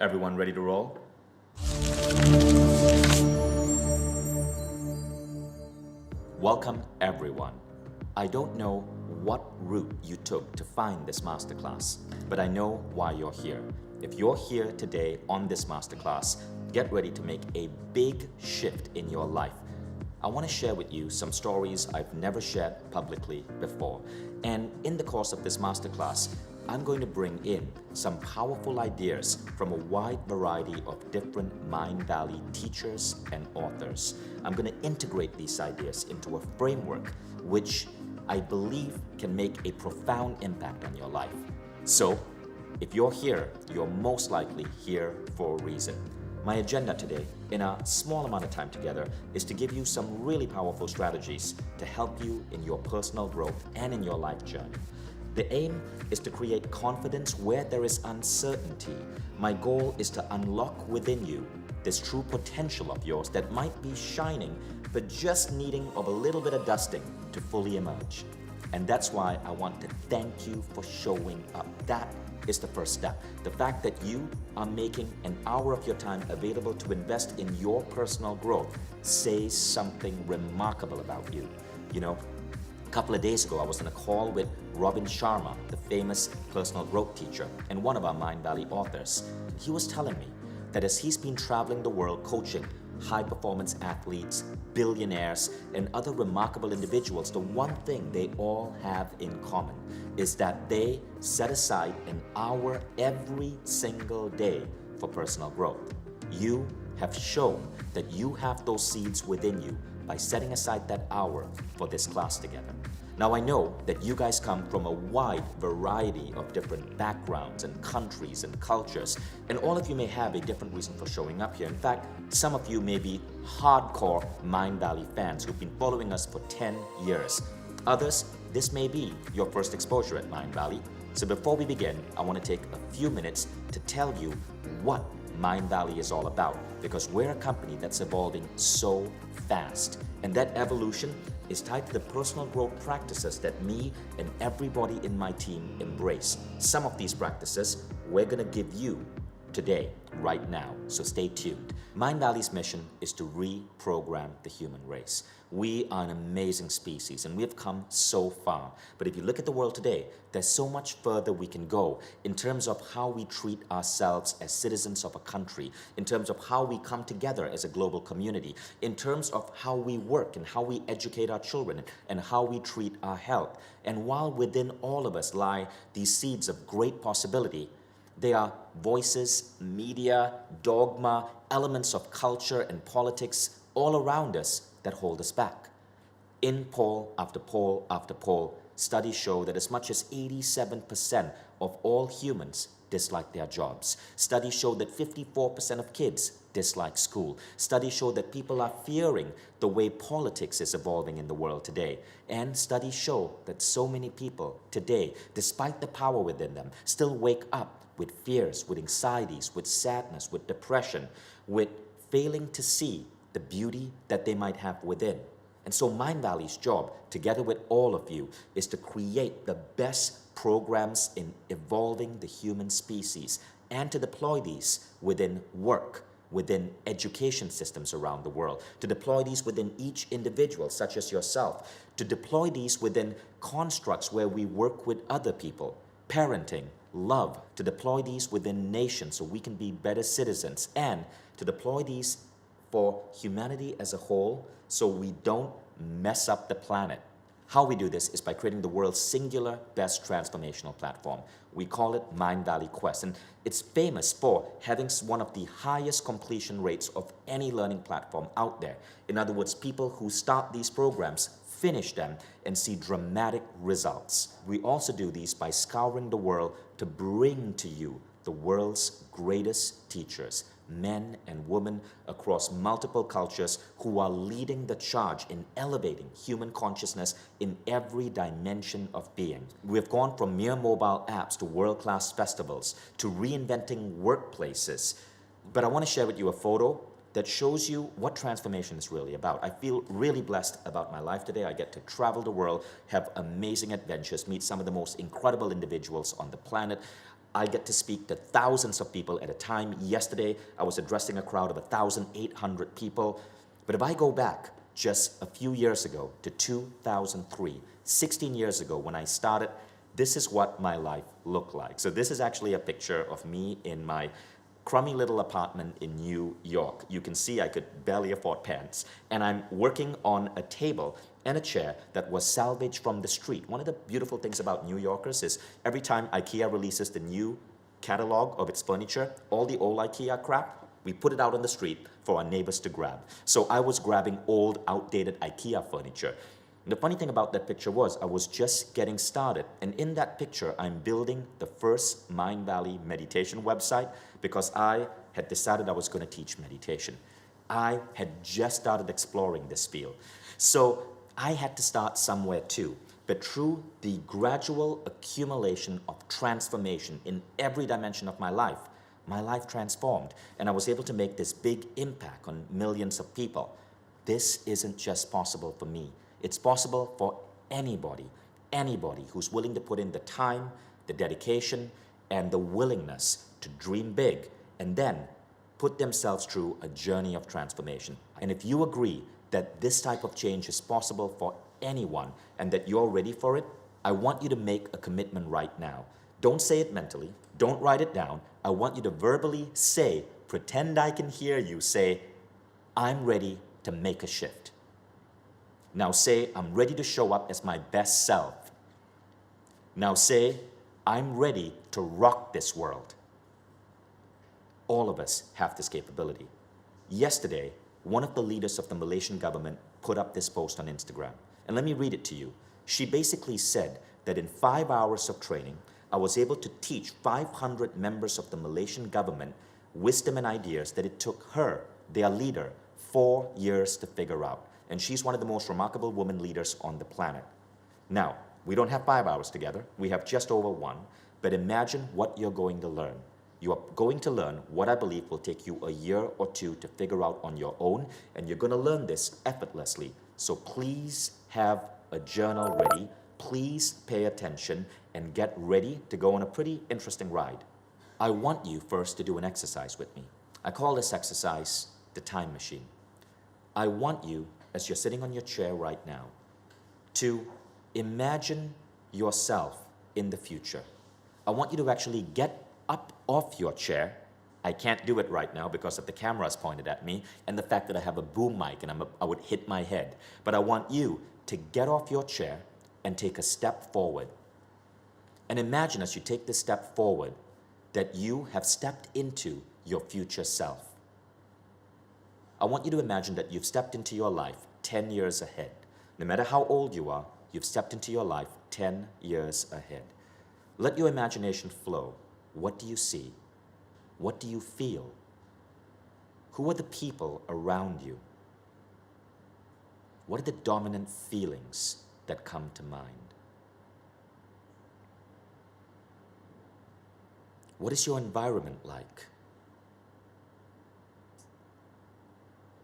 Everyone ready to roll? Welcome, everyone. I don't know what route you took to find this masterclass, but I know why you're here. If you're here today on this masterclass, get ready to make a big shift in your life. I want to share with you some stories I've never shared publicly before. And in the course of this masterclass, I'm going to bring in some powerful ideas from a wide variety of different Mindvalley teachers and authors. I'm going to integrate these ideas into a framework which I believe can make a profound impact on your life. So, if you're here, you're most likely here for a reason. My agenda today, in a small amount of time together, is to give you some really powerful strategies to help you in your personal growth and in your life journey. The aim is to create confidence where there is uncertainty. My goal is to unlock within you this true potential of yours that might be shining, but just needing of a little bit of dusting to fully emerge. And that's why I want to thank you for showing up. That is the first step. The fact that you are making an hour of your time available to invest in your personal growth says something remarkable about you. You know, a couple of days ago, I was on a call with Robin Sharma, the famous personal growth teacher and one of our Mindvalley authors. He was telling me that as he's been traveling the world coaching high-performance athletes, billionaires, and other remarkable individuals, the one thing they all have in common is that they set aside an hour every single day for personal growth. You have shown that you have those seeds within you by setting aside that hour for this class together. Now I know that you guys come from a wide variety of different backgrounds and countries and cultures, and all of you may have a different reason for showing up here. In fact, some of you may be hardcore Mindvalley fans who've been following us for 10 years. Others, this may be your first exposure at Mindvalley. So before we begin, I want to take a few minutes to tell you what Mindvalley is all about, because we're a company that's evolving so fast, and that evolution is tied to the personal growth practices that me and everybody in my team embrace. Some of these practices we're going to give you today, right now, so stay tuned. Mindvalley's mission is to reprogram the human race. We are an amazing species and we've come so far. But if you look at the world today, there's so much further we can go in terms of how we treat ourselves as citizens of a country, in terms of how we come together as a global community, in terms of how we work and how we educate our children and how we treat our health. And while within all of us lie these seeds of great possibility, they are voices, media, dogma, elements of culture and politics all around us that hold us back. In poll after poll after poll, studies show that as much as 87% of all humans dislike their jobs. Studies show that 54% of kids dislike school. Studies show that people are fearing the way politics is evolving in the world today. And studies show that so many people today, despite the power within them, still wake up with fears, with anxieties, with sadness, with depression, with failing to see the beauty that they might have within. And so Mindvalley's job, together with all of you, is to create the best programs in evolving the human species and to deploy these within work, within education systems around the world, to deploy these within each individual, such as yourself, to deploy these within constructs where we work with other people, parenting, love, to deploy these within nations so we can be better citizens, and to deploy these for humanity as a whole so we don't mess up the planet. How we do this is by creating the world's singular best transformational platform. We call it Mindvalley Quest, and it's famous for having one of the highest completion rates of any learning platform out there. In other words, people who start these programs finish them and see dramatic results. We also do these by scouring the world to bring to you the world's greatest teachers, men and women across multiple cultures who are leading the charge in elevating human consciousness in every dimension of being. We've gone from mere mobile apps to world-class festivals to reinventing workplaces. But I want to share with you a photo that shows you what transformation is really about. I feel really blessed about my life today. I get to travel the world, have amazing adventures, meet some of the most incredible individuals on the planet. I get to speak to thousands of people at a time. Yesterday, I was addressing a crowd of 1,800 people. But if I go back just a few years ago to 2003, 16 years ago when I started, this is what my life looked like. So this is actually a picture of me in my crummy little apartment in New York. You can see I could barely afford pants. And I'm working on a table and a chair that was salvaged from the street. One of the beautiful things about New Yorkers is every time IKEA releases the new catalog of its furniture, all the old IKEA crap, we put it out on the street for our neighbors to grab. So I was grabbing old, outdated IKEA furniture. And the funny thing about that picture was I was just getting started. And in that picture, I'm building the first Mindvalley meditation website because I had decided I was going to teach meditation. I had just started exploring this field. So I had to start somewhere too. But through the gradual accumulation of transformation in every dimension of my life transformed. And I was able to make this big impact on millions of people. This isn't just possible for me. It's possible for anybody who's willing to put in the time, the dedication, and the willingness to dream big and then put themselves through a journey of transformation. And if you agree that this type of change is possible for anyone and that you're ready for it, I want you to make a commitment right now. Don't say it mentally. Don't write it down. I want you to verbally say, pretend I can hear you say, I'm ready to make a shift. Now say, I'm ready to show up as my best self. Now say, I'm ready to rock this world. All of us have this capability. Yesterday, one of the leaders of the Malaysian government put up this post on Instagram. And let me read it to you. She basically said that in 5 hours of training, I was able to teach 500 members of the Malaysian government wisdom and ideas that it took her, their leader, 4 years to figure out. And she's one of the most remarkable women leaders on the planet. Now, we don't have 5 hours together. We have just over 1. But imagine what you're going to learn. You are going to learn what I believe will take you a year or 2 to figure out on your own. And you're going to learn this effortlessly. So please have a journal ready. Please pay attention and get ready to go on a pretty interesting ride. I want you first to do an exercise with me. I call this exercise the time machine. I want you, as you're sitting on your chair right now, to imagine yourself in the future. I want you to actually get up off your chair. I can't do it right now because of the cameras pointed at me and the fact that I have a boom mic and I would hit my head. But I want you to get off your chair and take a step forward. And imagine as you take this step forward that you have stepped into your future self. I want you to imagine that you've stepped into your life 10 years ahead. No matter how old you are, you've stepped into your life 10 years ahead. Let your imagination flow. What do you see? What do you feel? Who are the people around you? What are the dominant feelings that come to mind? What is your environment like?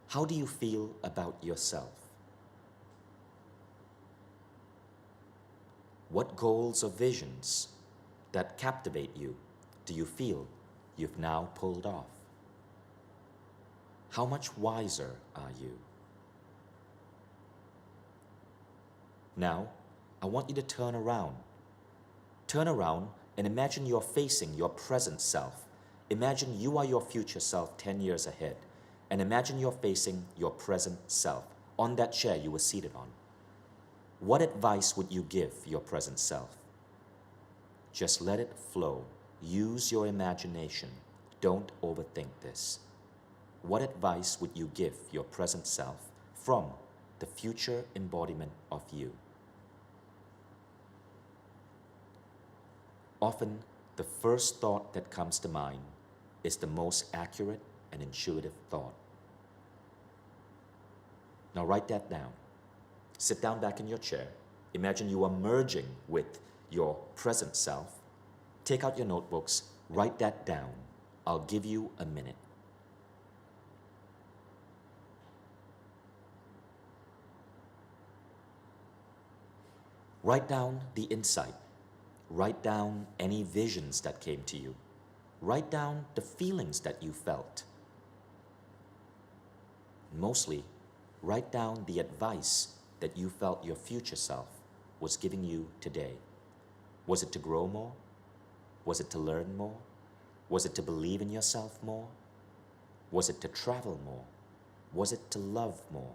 How do you feel about yourself? What goals or visions that captivate you do you feel you've now pulled off? How much wiser are you? Now, I want you to turn around. Turn around and imagine you're facing your present self. Imagine you are your future self 10 years ahead. And imagine you're facing your present self on that chair you were seated on. What advice would you give your present self? Just let it flow. Use your imagination. Don't overthink this. What advice would you give your present self from the future embodiment of you? Often, the first thought that comes to mind is the most accurate and intuitive thought. Now write that down. Sit down back in your chair. Imagine you are merging with your present self. Take out your notebooks, write that down. I'll give you a minute. Write down the insight. Write down any visions that came to you. Write down the feelings that you felt. Mostly, write down the advice that you felt your future self was giving you today. Was it to grow more? Was it to learn more? Was it to believe in yourself more? Was it to travel more? Was it to love more?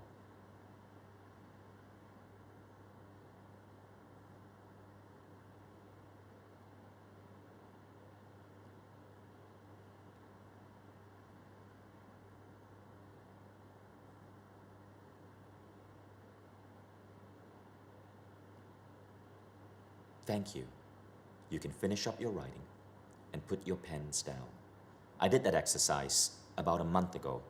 Thank you. You can finish up your writing and put your pens down. I did that exercise about a month ago.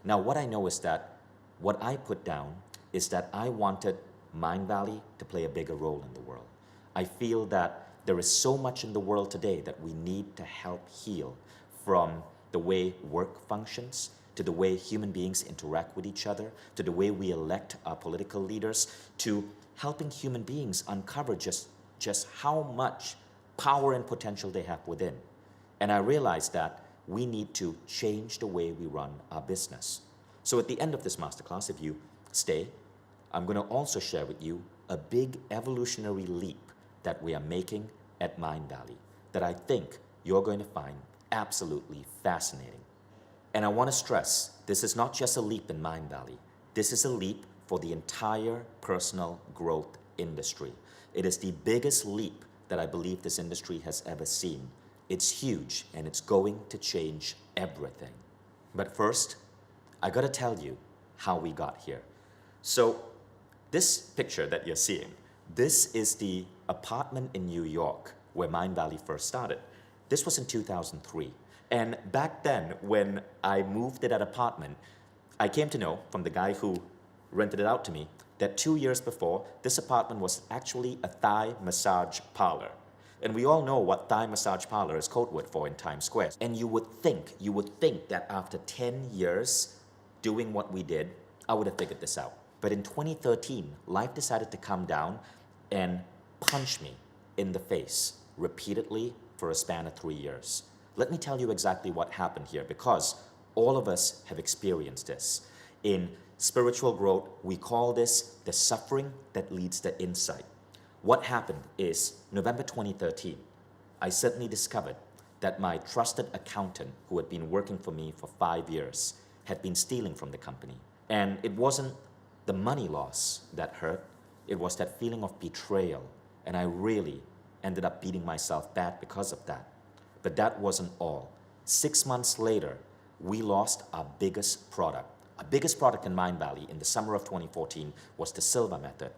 Now, what I know is that what I put down is that I wanted Mindvalley to play a bigger role in the world. I feel that there is so much in the world today that we need to help heal, from the way work functions, to the way human beings interact with each other, to the way we elect our political leaders, to helping human beings uncover just how much power and potential they have within. And I realized that we need to change the way we run our business. So at the end of this masterclass, if you stay, I'm going to also share with you a big evolutionary leap that we are making at Mindvalley that I think you're going to find absolutely fascinating. And I want to stress, this is not just a leap in Mindvalley. This is a leap for the entire personal growth industry. It is the biggest leap that I believe this industry has ever seen. It's huge, and it's going to change everything. But first, I gotta tell you how we got here. So this picture that you're seeing, this is the apartment in New York where Mindvalley first started. This was in 2003. And back then, when I moved to that apartment, I came to know from the guy who rented it out to me that 2 years before, this apartment was actually a Thai massage parlor. And we all know what Thai massage parlor is code word for in Times Square. And you would think that after 10 years doing what we did, I would have figured this out. But in 2013, life decided to come down and punch me in the face repeatedly for a span of 3 years. Let me tell you exactly what happened here, because all of us have experienced this. In spiritual growth, we call this the suffering that leads to insight. What happened is, November 2013, I suddenly discovered that my trusted accountant, who had been working for me for 5 years, had been stealing from the company. And it wasn't the money loss that hurt, it was that feeling of betrayal. And I really ended up beating myself bad because of that. But that wasn't all. 6 months later, we lost our biggest product. Our biggest product in Mindvalley in the summer of 2014 was the Silver Method.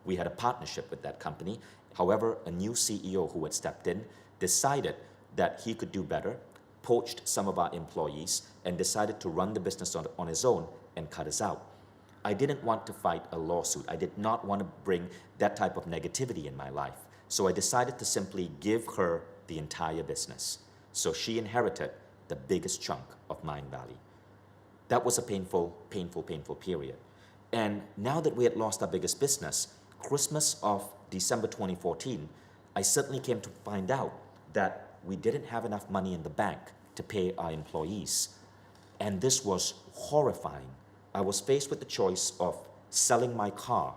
We had a partnership with that company. However, a new CEO who had stepped in decided that he could do better, poached some of our employees, and decided to run the business on his own and cut us out. I didn't want to fight a lawsuit. I did not want to bring that type of negativity in my life. So I decided to simply give her the entire business. So she inherited the biggest chunk of Mindvalley. That was a painful period. And now that we had lost our biggest business, Christmas of December 2014, I suddenly came to find out that we didn't have enough money in the bank to pay our employees. And this was horrifying. I was faced with the choice of selling my car.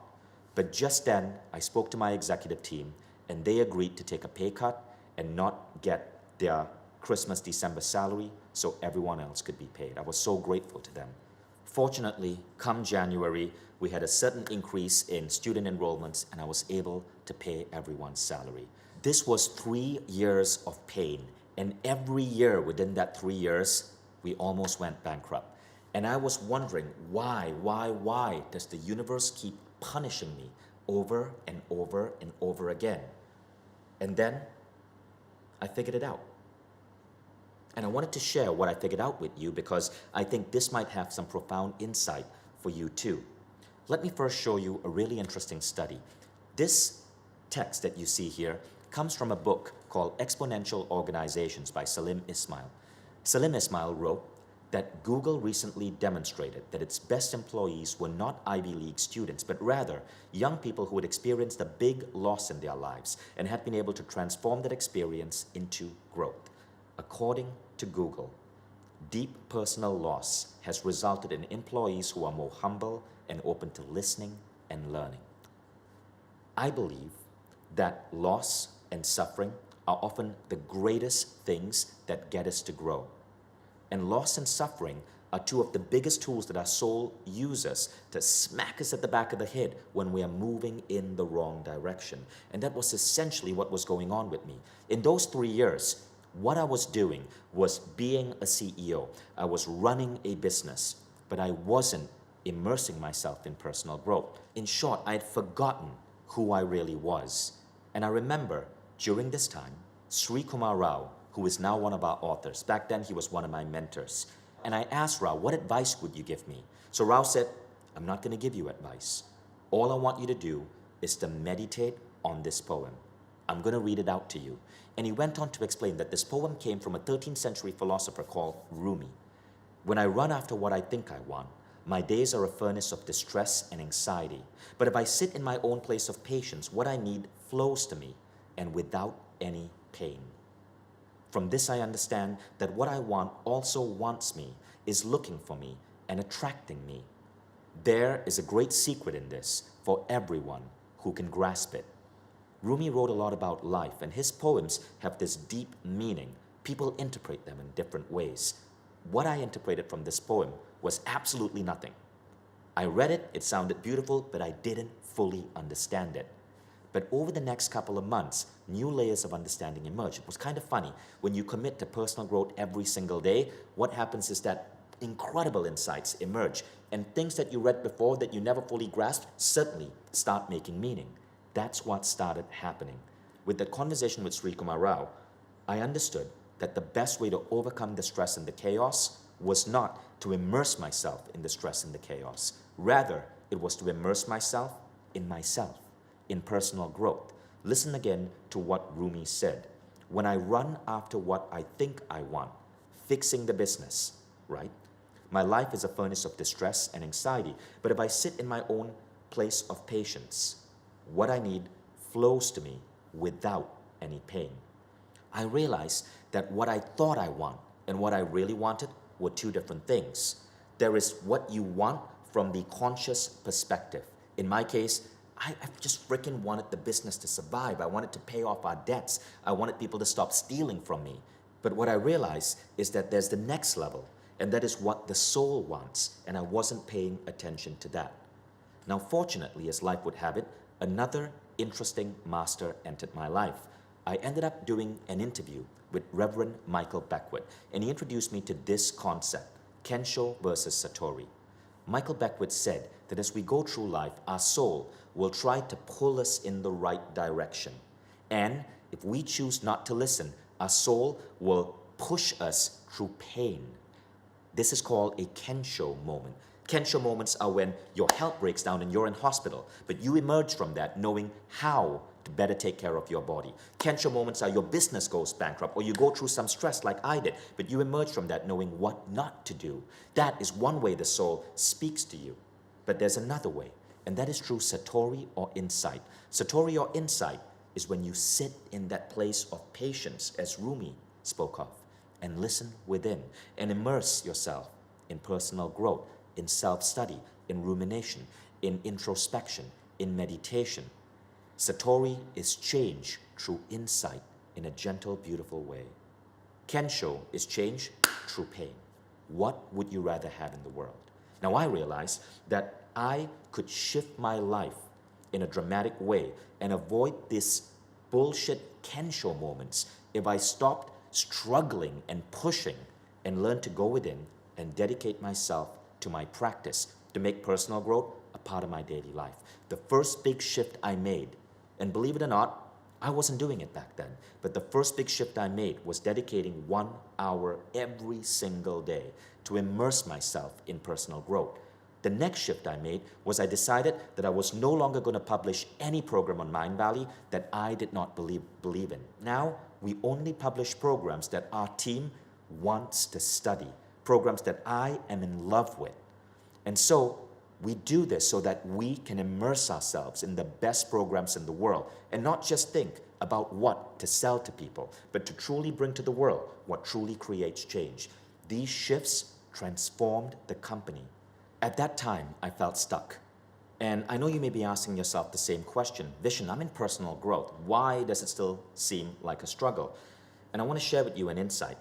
But just then, I spoke to my executive team, and they agreed to take a pay cut and not get their Christmas, December salary so everyone else could be paid. I was so grateful to them. Fortunately, come January, we had a sudden increase in student enrollments, and I was able to pay everyone's salary. This was 3 years of pain, and every year within that 3 years, we almost went bankrupt. And I was wondering, why does the universe keep punishing me over and over and over again? And then I figured it out. And I wanted to share what I figured out with you because I think this might have some profound insight for you too. Let me first show you a really interesting study. This text that you see here comes from a book called Exponential Organizations by Salim Ismail. Salim Ismail wrote that Google recently demonstrated that its best employees were not Ivy League students, but rather young people who had experienced a big loss in their lives and had been able to transform that experience into growth. According to Google, deep personal loss has resulted in employees who are more humble and open to listening and learning. I believe that loss and suffering are often the greatest things that get us to grow. And loss and suffering are two of the biggest tools that our soul uses to smack us at the back of the head when we are moving in the wrong direction. And that was essentially what was going on with me. In those 3 years, what I was doing was being a CEO. I was running a business, but I wasn't immersing myself in personal growth. In short, I had forgotten who I really was. And I remember during this time, Sri Kumar Rao, who is now one of our authors, back then he was one of my mentors, and I asked Rao, what advice would you give me? So Rao said, I'm not going to give you advice. All I want you to do is to meditate on this poem. I'm going to read it out to you. And he went on to explain that this poem came from a 13th century philosopher called Rumi. When I run after what I think I want, my days are a furnace of distress and anxiety. But if I sit in my own place of patience, what I need flows to me, and without any pain. From this I understand that what I want also wants me, is looking for me, and attracting me. There is a great secret in this for everyone who can grasp it. Rumi wrote a lot about life, and his poems have this deep meaning. People interpret them in different ways. What I interpreted from this poem was absolutely nothing. I read it, it sounded beautiful, but I didn't fully understand it. But over the next couple of months, new layers of understanding emerged. It was kind of funny. When you commit to personal growth every single day, what happens is that incredible insights emerge. And things that you read before that you never fully grasped suddenly start making meaning. That's what started happening. With the conversation with Sri Kumar Rao, I understood that the best way to overcome the stress and the chaos was not to immerse myself in the stress and the chaos. Rather, it was to immerse myself, in personal growth. Listen again to what Rumi said. When I run after what I think I want, fixing the business, right? My life is a furnace of distress and anxiety. But if I sit in my own place of patience, what I need flows to me without any pain. I realized that what I thought I want and what I really wanted were two different things. There is what you want from the conscious perspective. In my case, I just freaking wanted the business to survive. I wanted to pay off our debts. I wanted people to stop stealing from me. But what I realized is that there's the next level, and that is what the soul wants, and I wasn't paying attention to that. Now, fortunately, as life would have it, another interesting master entered my life. I ended up doing an interview with Reverend Michael Beckwith, and he introduced me to this concept, Kensho versus Satori. Michael Beckwith said that as we go through life, our soul will try to pull us in the right direction. And if we choose not to listen, our soul will push us through pain. This is called a Kensho moment. Kensho moments are when your health breaks down and you're in hospital, but you emerge from that knowing how to better take care of your body. Kensho moments are your business goes bankrupt or you go through some stress like I did, but you emerge from that knowing what not to do. That is one way the soul speaks to you. But there's another way, and that is through Satori or insight. Satori or insight is when you sit in that place of patience, as Rumi spoke of, and listen within and immerse yourself in personal growth, in self-study, in rumination, in introspection, in meditation. Satori is change through insight in a gentle, beautiful way. Kensho is change through pain. What would you rather have in the world? Now I realized that I could shift my life in a dramatic way and avoid this bullshit Kensho moments if I stopped struggling and pushing and learned to go within and dedicate myself to my practice to make personal growth a part of my daily life. The first big shift I made, and believe it or not, I wasn't doing it back then, but the first big shift I made was dedicating 1 hour every single day to immerse myself in personal growth. The next shift I made was I decided that I was no longer going to publish any program on Mindvalley that I did not believe in. Now, we only publish programs that our team wants to study, programs that I am in love with. And so we do this so that we can immerse ourselves in the best programs in the world and not just think about what to sell to people, but to truly bring to the world what truly creates change. These shifts transformed the company. At that time, I felt stuck. And I know you may be asking yourself the same question. Vishen, I'm in personal growth. Why does it still seem like a struggle? And I want to share with you an insight.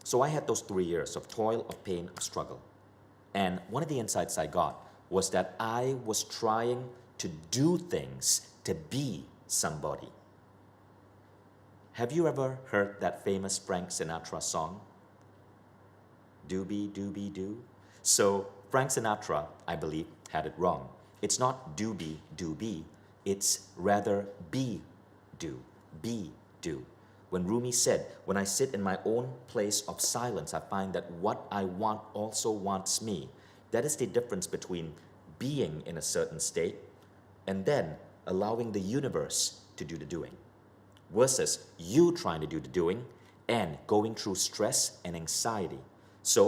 So I had those 3 years of toil, of pain, of struggle. And one of the insights I got was that I was trying to do things to be somebody. Have you ever heard that famous Frank Sinatra song? Doobie doobie doo. So Frank Sinatra, I believe, had it wrong. It's not doobie doobie, it's rather be do. When Rumi said, when I sit in my own place of silence, I find that what I want also wants me. That is the difference between being in a certain state and then allowing the universe to do the doing, versus you trying to do the doing and going through stress and anxiety. So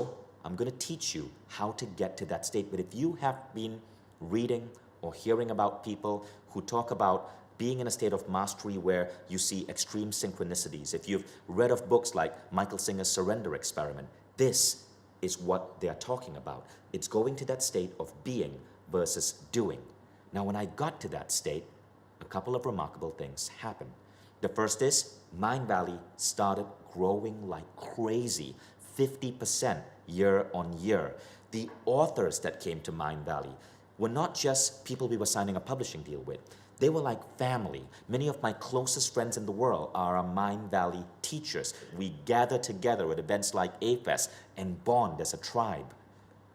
I'm going to teach you how to get to that state. But if you have been reading or hearing about people who talk about being in a state of mastery where you see extreme synchronicities, if you've read of books like Michael Singer's Surrender Experiment, this is what they're talking about. It's going to that state of being versus doing. Now, when I got to that state, a couple of remarkable things happened. The first is Mindvalley started growing like crazy, 50% year on year. The authors that came to Mindvalley were not just people we were signing a publishing deal with. They were like family. Many of my closest friends in the world are our Mindvalley teachers. We gather together at events like A-Fest and bond as a tribe.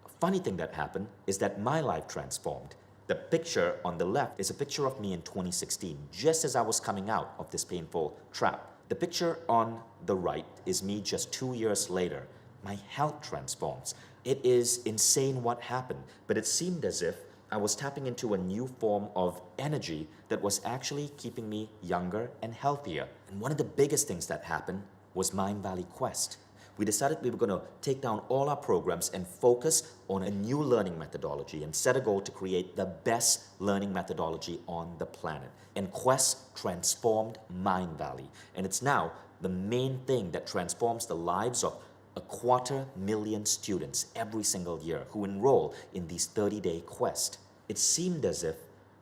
A funny thing that happened is that my life transformed. The picture on the left is a picture of me in 2016, just as I was coming out of this painful trap. The picture on the right is me just 2 years later. My health transforms. It is insane what happened, but it seemed as if I was tapping into a new form of energy that was actually keeping me younger and healthier. And one of the biggest things that happened was Mindvalley Quest. We decided we were going to take down all our programs and focus on a new learning methodology and set a goal to create the best learning methodology on the planet. And Quest transformed Mindvalley. And it's now the main thing that transforms the lives of 250,000 students every single year who enroll in these 30-day quests. It seemed as if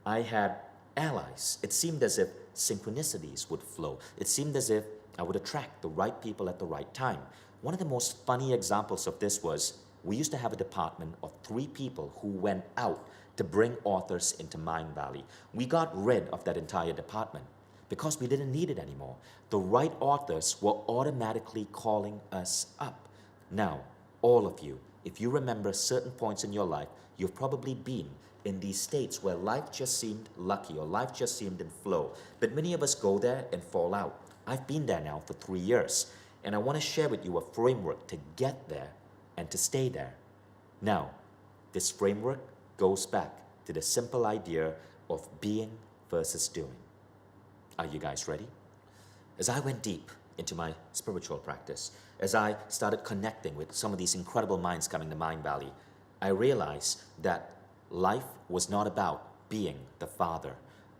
I had allies. It seemed as if synchronicities would flow. It seemed as if I would attract the right people at the right time. One of the most funny examples of this was we used to have a department of 3 people who went out to bring authors into Mindvalley. We got rid of that entire department because we didn't need it anymore. The right authors were automatically calling us up. Now, all of you, if you remember certain points in your life, you've probably been in these states where life just seemed lucky or life just seemed in flow. But many of us go there and fall out. I've been there now for 3 years, and I want to share with you a framework to get there and to stay there. Now, this framework goes back to the simple idea of being versus doing. Are you guys ready? As I went deep into my spiritual practice, as I started connecting with some of these incredible minds coming to Mindvalley, I realized that life was not about being the father.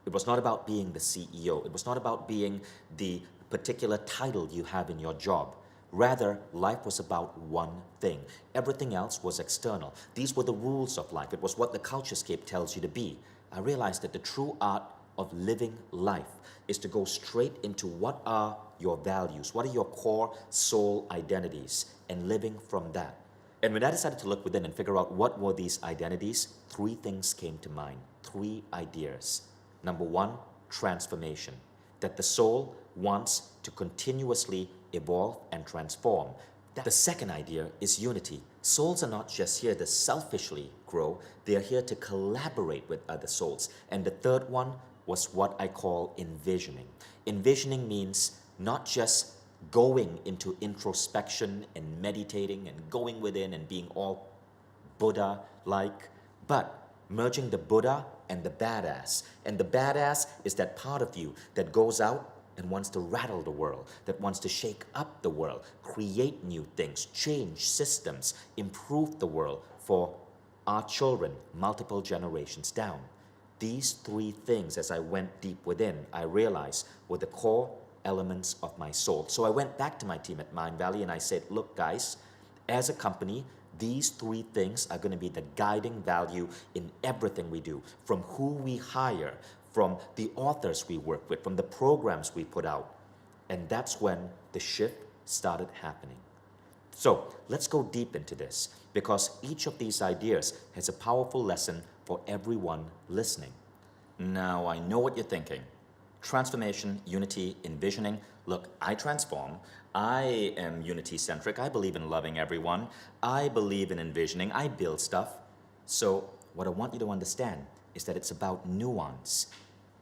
It was not about being the CEO. It was not about being the particular title you have in your job. Rather, life was about one thing. Everything else was external. These were the rules of life. It was what the culturescape tells you to be. I realized that the true art of living life is to go straight into what are your values, what are your core soul identities, and living from that. And when I decided to look within and figure out what were these identities, 3 things came to mind, 3 ideas. Number 1, transformation, that the soul wants to continuously evolve and transform. The second idea is unity. Souls are not just here to selfishly grow, they are here to collaborate with other souls. And the third one was what I call envisioning. Envisioning means not just going into introspection and meditating and going within and being all Buddha-like, but merging the Buddha and the badass. And the badass is that part of you that goes out and wants to rattle the world, that wants to shake up the world, create new things, change systems, improve the world for our children, multiple generations down. These three things, as I went deep within, I realized were the core elements of my soul. So I went back to my team at Mindvalley and I said, look guys, as a company, these three things are going to be the guiding value in everything we do, from who we hire, from the authors we work with, from the programs we put out. And that's when the shift started happening. So let's go deep into this, because each of these ideas has a powerful lesson for everyone listening. Now, I know what you're thinking. Transformation, unity, envisioning. Look, I transform. I am unity-centric. I believe in loving everyone. I believe in envisioning. I build stuff. So what I want you to understand is that it's about nuance.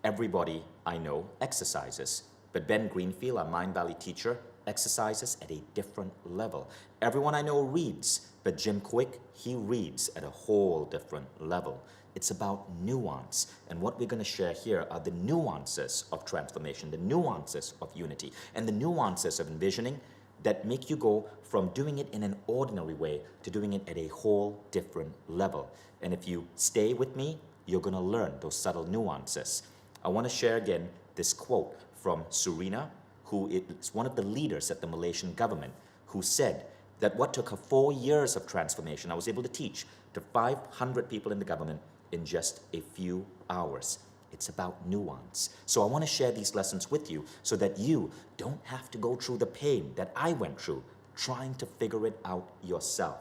Everybody I know exercises, but Ben Greenfield, our Mindvalley teacher, exercises at a different level. Everyone I know reads, but Jim Quick, he reads at a whole different level. It's about nuance, and what we're going to share here are the nuances of transformation, the nuances of unity, and the nuances of envisioning that make you go from doing it in an ordinary way to doing it at a whole different level. And if you stay with me, you're going to learn those subtle nuances. I want to share again this quote from Surina, who is one of the leaders at the Malaysian government, who said that what took her 4 years of transformation, I was able to teach to 500 people in the government in just a few hours. It's about nuance. So I want to share these lessons with you so that you don't have to go through the pain that I went through trying to figure it out yourself.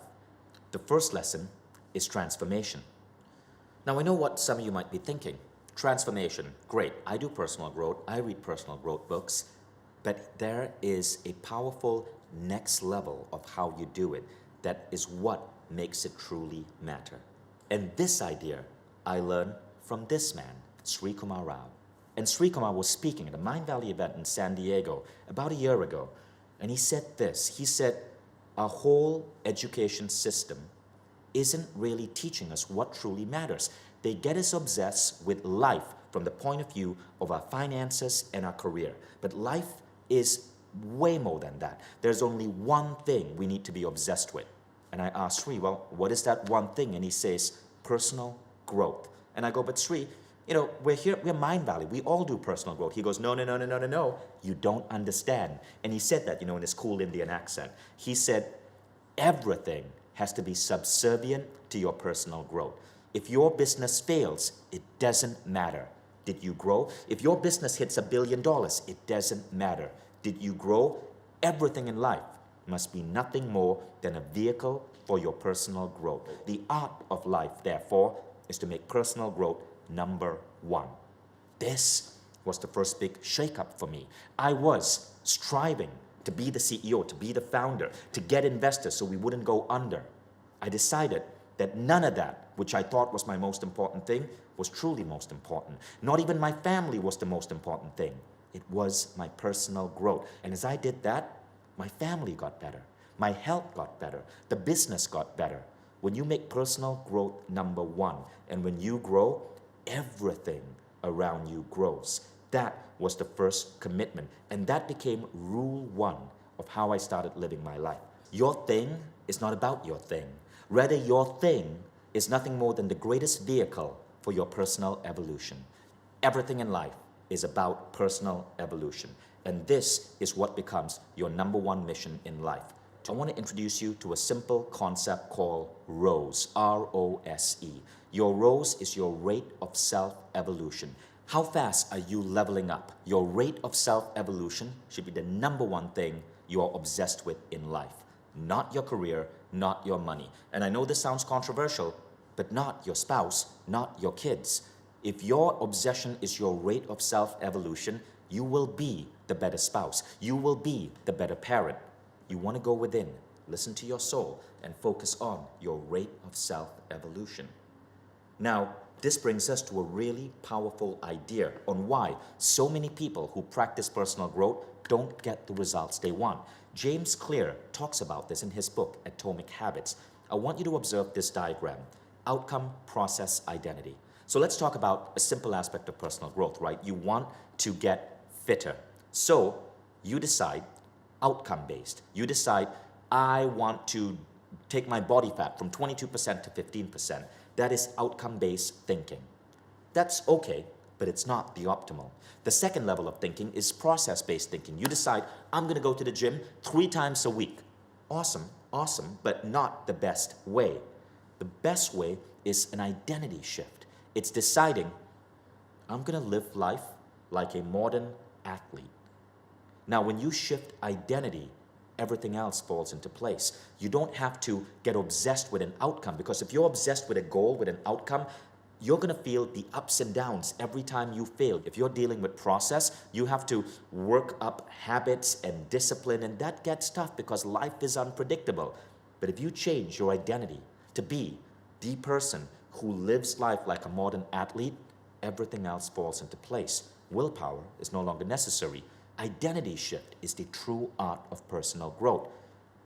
The first lesson is transformation. Now I know what some of you might be thinking. Transformation, great. I do personal growth. I read personal growth books. But there is a powerful next level of how you do it that is what makes it truly matter. And this idea I learned from this man, Sri Kumar Rao. And Sri Kumar was speaking at a Mindvalley event in San Diego about a year ago. And he said this, he said, our whole education system isn't really teaching us what truly matters. They get us obsessed with life from the point of view of our finances and our career. But life is way more than that. There's only one thing we need to be obsessed with. And I asked Sri, well, what is that one thing? And he says, personal growth. And I go, but Sri, you know, we're here, we're Mindvalley. We all do personal growth. He goes, no. You don't understand. And he said that, you know, in his cool Indian accent. He said, everything has to be subservient to your personal growth. If your business fails, it doesn't matter. Did you grow? If your business hits $1 billion, it doesn't matter. Did you grow? Everything in life must be nothing more than a vehicle for your personal growth. The art of life, therefore, is to make personal growth number one. This was the first big shakeup for me. I was striving to be the CEO, to be the founder, to get investors so we wouldn't go under. I decided that none of that, which I thought was my most important thing, was truly most important. Not even my family was the most important thing. It was my personal growth. And as I did that, my family got better. My health got better. The business got better. When you make personal growth number one, and when you grow, everything around you grows. That was the first commitment. And that became rule one of how I started living my life. Your thing is not about your thing. Rather, your thing is nothing more than the greatest vehicle for your personal evolution. Everything in life is about personal evolution. And this is what becomes your number one mission in life. I want to introduce you to a simple concept called ROSE, R-O-S-E. Your ROSE is your rate of self-evolution. How fast are you leveling up? Your rate of self-evolution should be the number one thing you are obsessed with in life. Not your career, not your money. And I know this sounds controversial, but not your spouse, not your kids. If your obsession is your rate of self-evolution, you will be the better spouse. You will be the better parent. You want to go within, listen to your soul, and focus on your rate of self-evolution. Now, this brings us to a really powerful idea on why so many people who practice personal growth don't get the results they want. James Clear talks about this in his book, Atomic Habits. I want you to observe this diagram, outcome, process, identity. So let's talk about a simple aspect of personal growth, right? You want to get fitter. So you decide outcome-based. You decide, I want to take my body fat from 22% to 15%. That is outcome-based thinking. That's okay, but it's not the optimal. The second level of thinking is process-based thinking. You decide, I'm going to go to the gym 3 times a week. Awesome, awesome, but not the best way. The best way is an identity shift. It's deciding, I'm going to live life like a modern athlete. Now, when you shift identity, everything else falls into place. You don't have to get obsessed with an outcome, because if you're obsessed with a goal, with an outcome, you're going to feel the ups and downs every time you fail. If you're dealing with process, you have to work up habits and discipline, and that gets tough because life is unpredictable. But if you change your identity to be the person who lives life like a modern athlete, everything else falls into place. Willpower is no longer necessary. Identity shift is the true art of personal growth.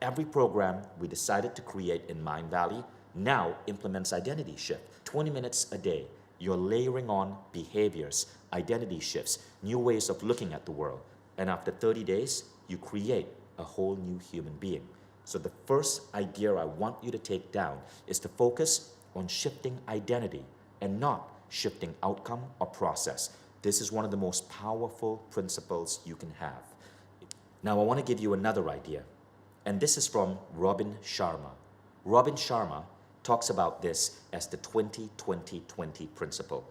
Every program we decided to create in Mindvalley now implements identity shift. 20 minutes a day, you're layering on behaviors, identity shifts, new ways of looking at the world. And after 30 days, you create a whole new human being. So the first idea I want you to take down is to focus on shifting identity and not shifting outcome or process. This is one of the most powerful principles you can have. Now I want to give you another idea, and this is from Robin Sharma. Robin Sharma talks about this as the 20-20-20 principle.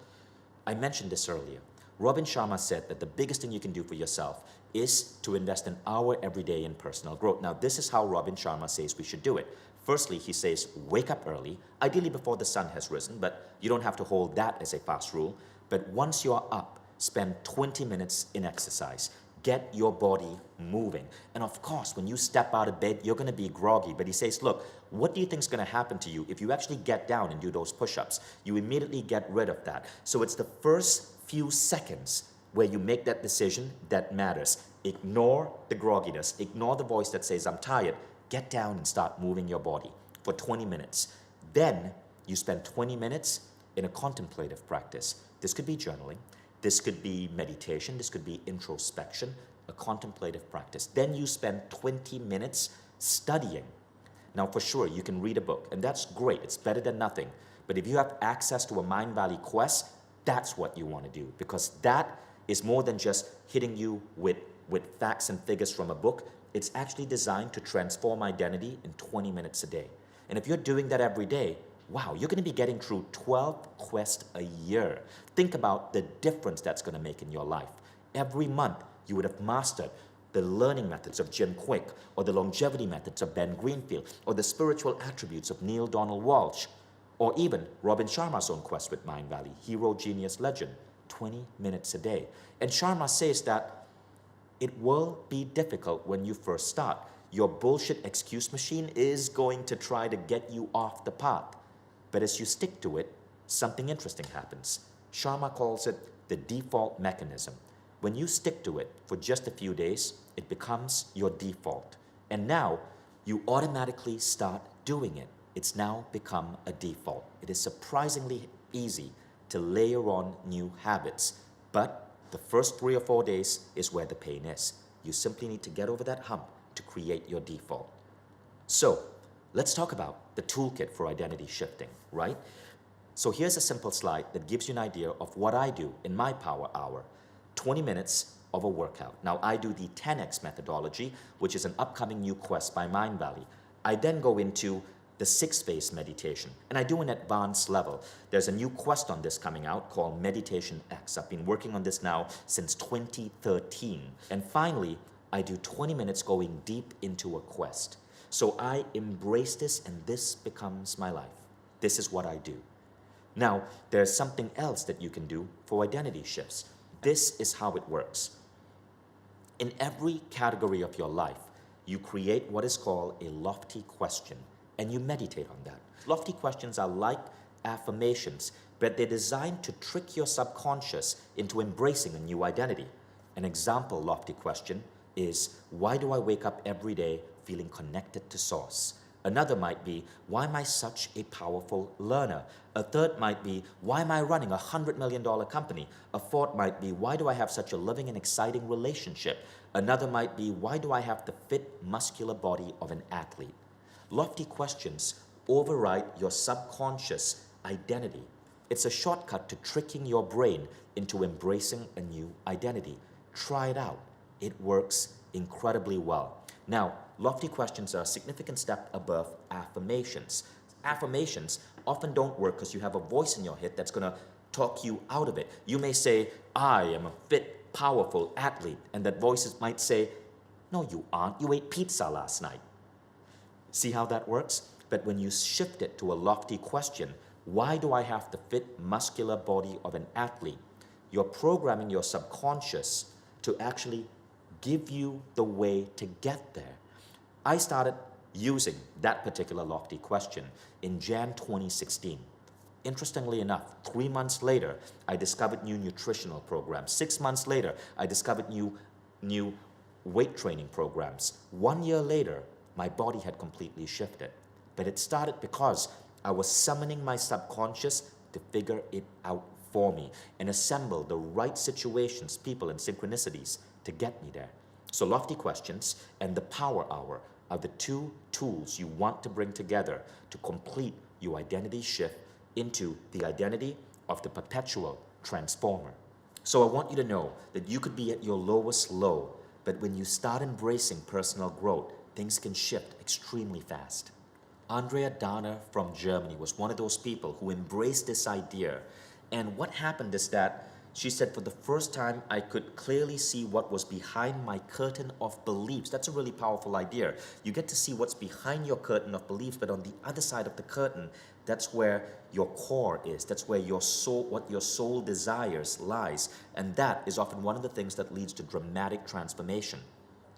I mentioned this earlier. Robin Sharma said that the biggest thing you can do for yourself is to invest an hour every day in personal growth. Now this is how Robin Sharma says we should do it. Firstly, he says wake up early, ideally before the sun has risen, but you don't have to hold that as a fast rule. But once you're up, spend 20 minutes in exercise. Get your body moving. And of course, when you step out of bed, you're going to be groggy. But he says, look, what do you think is going to happen to you if you actually get down and do those push-ups? You immediately get rid of that. So it's the first few seconds where you make that decision that matters. Ignore the grogginess. Ignore the voice that says, I'm tired. Get down and start moving your body for 20 minutes. Then you spend 20 minutes in a contemplative practice. This could be journaling. This could be meditation. This could be introspection, a contemplative practice. Then you spend 20 minutes studying. Now, for sure, you can read a book, and that's great. It's better than nothing. But if you have access to a Mindvalley Quest, that's what you want to do, because that is more than just hitting you with facts and figures from a book. It's actually designed to transform identity in 20 minutes a day. And if you're doing that every day, wow, you're going to be getting through 12 quests a year. Think about the difference that's going to make in your life. Every month, you would have mastered the learning methods of Jim Quick, or the longevity methods of Ben Greenfield, or the spiritual attributes of Neil Donald Walsh, or even Robin Sharma's own quest with Mindvalley, hero, genius, legend, 20 minutes a day. And Sharma says that it will be difficult when you first start. Your bullshit excuse machine is going to try to get you off the path. But as you stick to it, something interesting happens. Sharma calls it the default mechanism. When you stick to it for just a few days, it becomes your default. And now you automatically start doing it. It's now become a default. It is surprisingly easy to layer on new habits. But the first 3 or 4 days is where the pain is. You simply need to get over that hump to create your default. So let's talk about the toolkit for identity shifting, right? So here's a simple slide that gives you an idea of what I do in my power hour. 20 minutes of a workout. Now I do the 10X methodology, which is an upcoming new quest by Mindvalley. I then go into the 6-phase meditation, and I do an advanced level. There's a new quest on this coming out called Meditation X. I've been working on this now since 2013. And finally, I do 20 minutes going deep into a quest. So I embrace this, and this becomes my life. This is what I do. Now, there's something else that you can do for identity shifts. This is how it works. In every category of your life, you create what is called a lofty question, and you meditate on that. Lofty questions are like affirmations, but they're designed to trick your subconscious into embracing a new identity. An example lofty question is, why do I wake up every day feeling connected to Source? Another might be, why am I such a powerful learner? A third might be, why am I running a $100 million company? A fourth might be, why do I have such a living and exciting relationship? Another might be, why do I have the fit, muscular body of an athlete? Lofty questions override your subconscious identity. It's a shortcut to tricking your brain into embracing a new identity. Try it out. It works incredibly well. Now, lofty questions are a significant step above affirmations. Affirmations often don't work because you have a voice in your head that's going to talk you out of it. You may say, I am a fit, powerful athlete, and that voice might say, no, you aren't. You ate pizza last night. See how that works? But when you shift it to a lofty question, why do I have the fit, muscular body of an athlete? You're programming your subconscious to actually give you the way to get there. I started using that particular lofty question in Jan 2016. Interestingly enough, 3 months later, I discovered new nutritional programs. 6 months later, I discovered new weight training programs. 1 year later, my body had completely shifted. But it started because I was summoning my subconscious to figure it out for me and assemble the right situations, people, and synchronicities to get me there. So lofty questions and the power hour are the two tools you want to bring together to complete your identity shift into the identity of the perpetual transformer. So I want you to know that you could be at your lowest low, but when you start embracing personal growth, things can shift extremely fast. Andrea Dahner from Germany was one of those people who embraced this idea. And what happened is that she said, for the first time, I could clearly see what was behind my curtain of beliefs. That's a really powerful idea. You get to see what's behind your curtain of beliefs, but on the other side of the curtain, that's where your core is. That's where your soul, what your soul desires lies. And that is often one of the things that leads to dramatic transformation.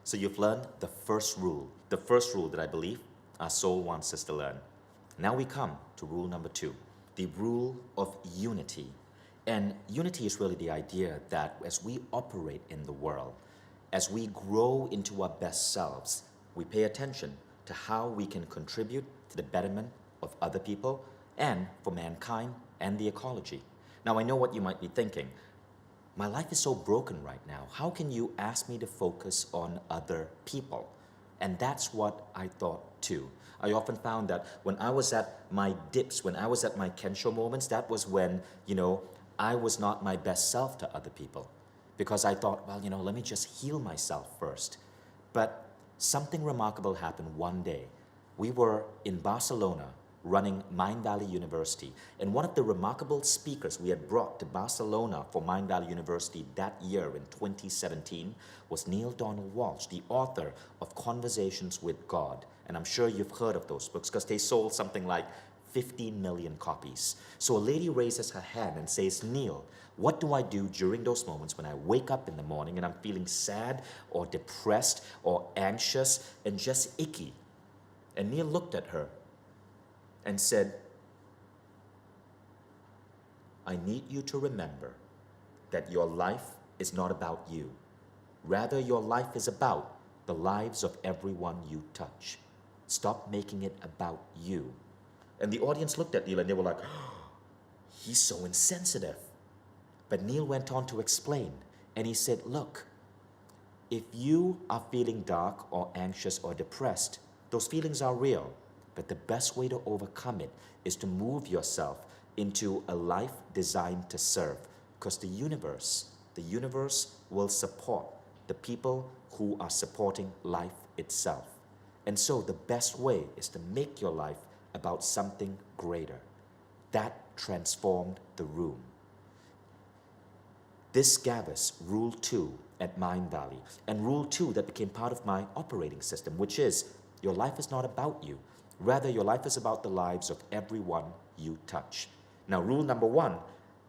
So you've learned the first rule that I believe our soul wants us to learn. Now we come to rule number 2, the rule of unity. And unity is really the idea that as we operate in the world, as we grow into our best selves, we pay attention to how we can contribute to the betterment of other people and for mankind and the ecology. Now I know what you might be thinking. My life is so broken right now. How can you ask me to focus on other people? And that's what I thought too. I often found that when I was at my dips, when I was at my Kensho moments, that was when, I was not my best self to other people. Because I thought, well, let me just heal myself first. But something remarkable happened one day. We were in Barcelona running Mindvalley University. And one of the remarkable speakers we had brought to Barcelona for Mindvalley University that year in 2017 was Neale Donald Walsch, the author of Conversations with God. And I'm sure you've heard of those books because they sold something like 15 million copies. So a lady raises her hand and says, Neale, what do I do during those moments when I wake up in the morning and I'm feeling sad or depressed or anxious and just icky? And Neale looked at her and said, I need you to remember that your life is not about you. Rather, your life is about the lives of everyone you touch. Stop making it about you. And the audience looked at Neale and they were like, oh, he's so insensitive. But Neale went on to explain, and he said, look, if you are feeling dark or anxious or depressed, those feelings are real. But the best way to overcome it is to move yourself into a life designed to serve. Because the universe will support the people who are supporting life itself. And so the best way is to make your life about something greater. That transformed the room. This gave us Rule 2 at Mindvalley, and Rule 2 that became part of my operating system, which is your life is not about you. Rather, your life is about the lives of everyone you touch. Now, rule number 1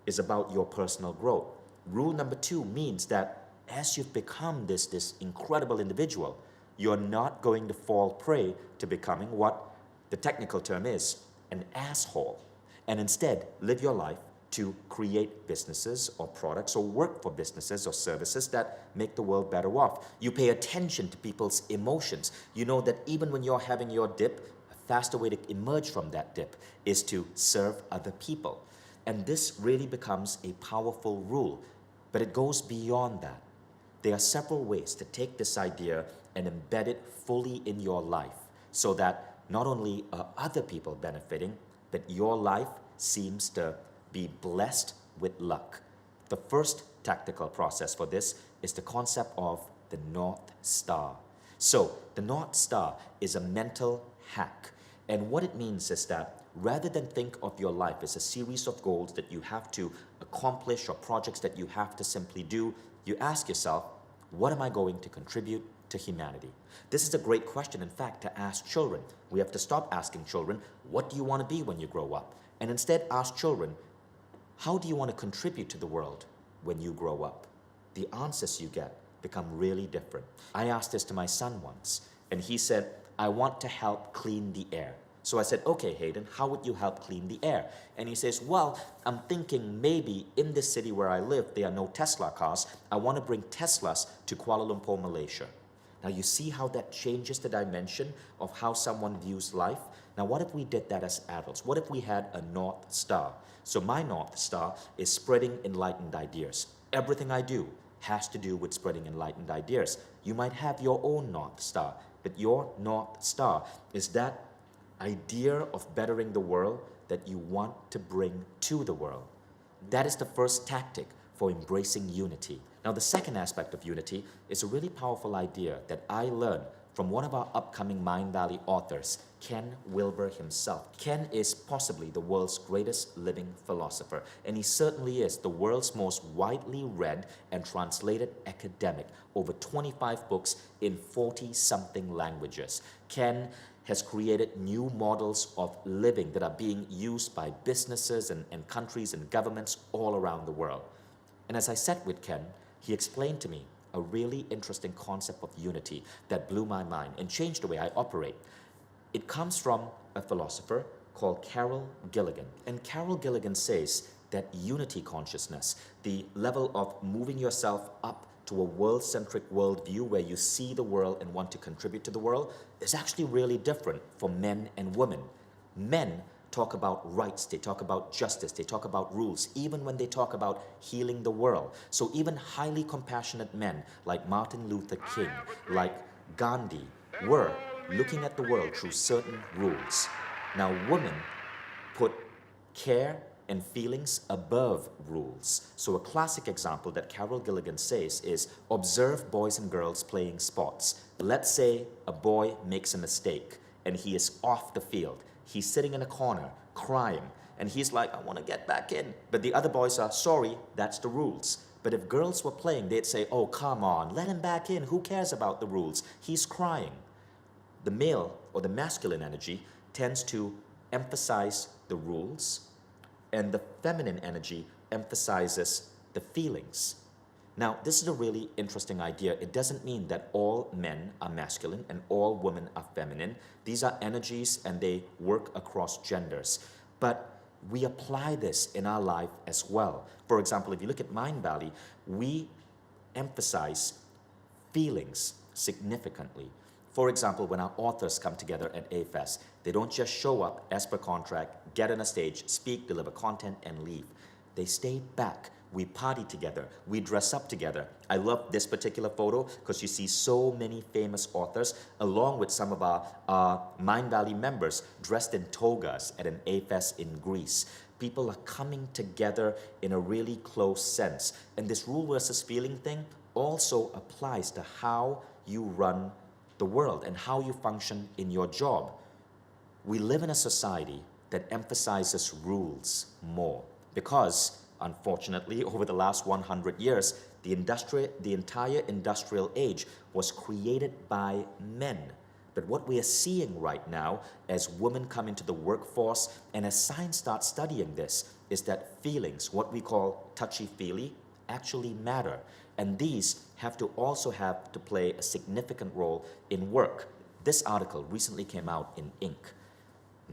is about your personal growth. Rule number 2 means that as you've become this incredible individual, you're not going to fall prey to becoming what the technical term is, an asshole. And instead, live your life to create businesses or products or work for businesses or services that make the world better off. You pay attention to people's emotions. You know that even when you're having your dip, a faster way to emerge from that dip is to serve other people. And this really becomes a powerful rule, but it goes beyond that. There are several ways to take this idea and embed it fully in your life so that not only are other people benefiting, but your life seems to be blessed with luck. The first tactical process for this is the concept of the North Star. So the North Star is a mental hack. And what it means is that rather than think of your life as a series of goals that you have to accomplish or projects that you have to simply do, you ask yourself, what am I going to contribute to humanity? This is a great question, in fact, to ask children. We have to stop asking children, what do you want to be when you grow up? And instead ask children, how do you want to contribute to the world when you grow up? The answers you get become really different. I asked this to my son once, and he said, I want to help clean the air. So I said, okay, Hayden, how would you help clean the air? And he says, well, I'm thinking maybe in this city where I live, there are no Tesla cars. I want to bring Teslas to Kuala Lumpur, Malaysia. Now you see how that changes the dimension of how someone views life? Now what if we did that as adults? What if we had a North Star? So my North Star is spreading enlightened ideas. Everything I do has to do with spreading enlightened ideas. You might have your own North Star, but your North Star is that idea of bettering the world that you want to bring to the world. That is the first tactic for embracing unity. Now, the second aspect of unity is a really powerful idea that I learned from one of our upcoming Mindvalley authors, Ken Wilber himself. Ken is possibly the world's greatest living philosopher, and he certainly is the world's most widely read and translated academic, over 25 books in 40-something languages. Ken has created new models of living that are being used by businesses and countries and governments all around the world. And as I sat with Ken, he explained to me a really interesting concept of unity that blew my mind and changed the way I operate. It comes from a philosopher called Carol Gilligan. And Carol Gilligan says that unity consciousness, the level of moving yourself up to a world-centric worldview where you see the world and want to contribute to the world, is actually really different for men and women. Men talk about rights, they talk about justice, they talk about rules, even when they talk about healing the world. So even highly compassionate men like Martin Luther King, like Gandhi, were looking at the world through certain rules. Now women put care and feelings above rules. So a classic example that Carol Gilligan says is, observe boys and girls playing sports. Let's say a boy makes a mistake and he is off the field. He's sitting in a corner, crying, and he's like, I want to get back in. But the other boys are, sorry, that's the rules. But if girls were playing, they'd say, oh, come on, let him back in. Who cares about the rules? He's crying. The male or the masculine energy tends to emphasize the rules, and the feminine energy emphasizes the feelings. Now, this is a really interesting idea. It doesn't mean that all men are masculine and all women are feminine. These are energies and they work across genders. But we apply this in our life as well. For example, if you look at Mindvalley, we emphasize feelings significantly. For example, when our authors come together at AFES, they don't just show up as per contract, get on a stage, speak, deliver content, and leave. They stay back. We party together. We dress up together. I love this particular photo because you see so many famous authors along with some of our Mindvalley members dressed in togas at an AFES in Greece. People are coming together in a really close sense. And this rule versus feeling thing also applies to how you run the world and how you function in your job. We live in a society that emphasizes rules more because, unfortunately, over the last 100 years, the entire industrial age was created by men. But what we are seeing right now as women come into the workforce and as science starts studying this is that feelings, what we call touchy-feely, actually matter. And these have to also have to play a significant role in work. This article recently came out in Inc.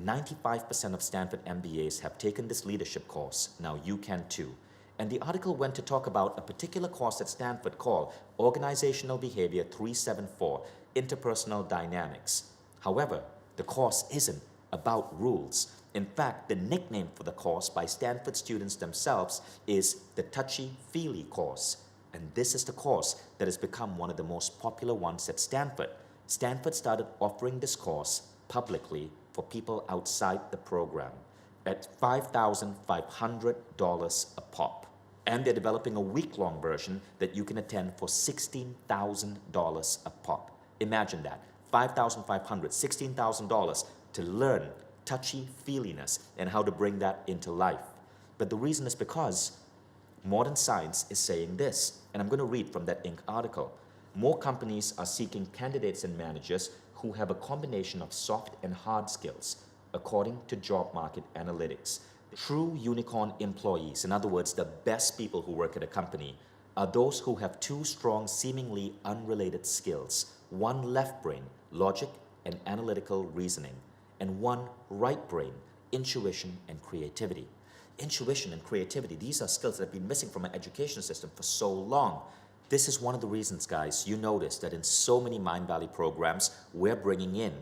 95% of Stanford MBAs have taken this leadership course. Now you can too. And the article went to talk about a particular course at Stanford called Organizational Behavior 374, Interpersonal Dynamics. However, The course isn't about rules. In fact, the nickname for the course by Stanford students themselves is the Touchy-Feely course. And this is the course that has become one of the most popular ones at Stanford. Stanford started offering this course publicly for people outside the program at $5,500 a pop. And they're developing a week-long version that you can attend for $16,000 a pop. Imagine that, $5,500, $16,000 to learn touchy-feeliness and how to bring that into life. But the reason is because modern science is saying this, and I'm going to read from that Inc. article. More companies are seeking candidates and managers who have a combination of soft and hard skills, according to job market analytics. True unicorn employees, in other words, the best people who work at a company, are those who have two strong, seemingly unrelated skills. One left brain, logic and analytical reasoning, and one right brain, intuition and creativity. Intuition and creativity, these are skills that have been missing from our education system for so long. This is one of the reasons, guys, you notice that in so many Mindvalley programs, we're bringing in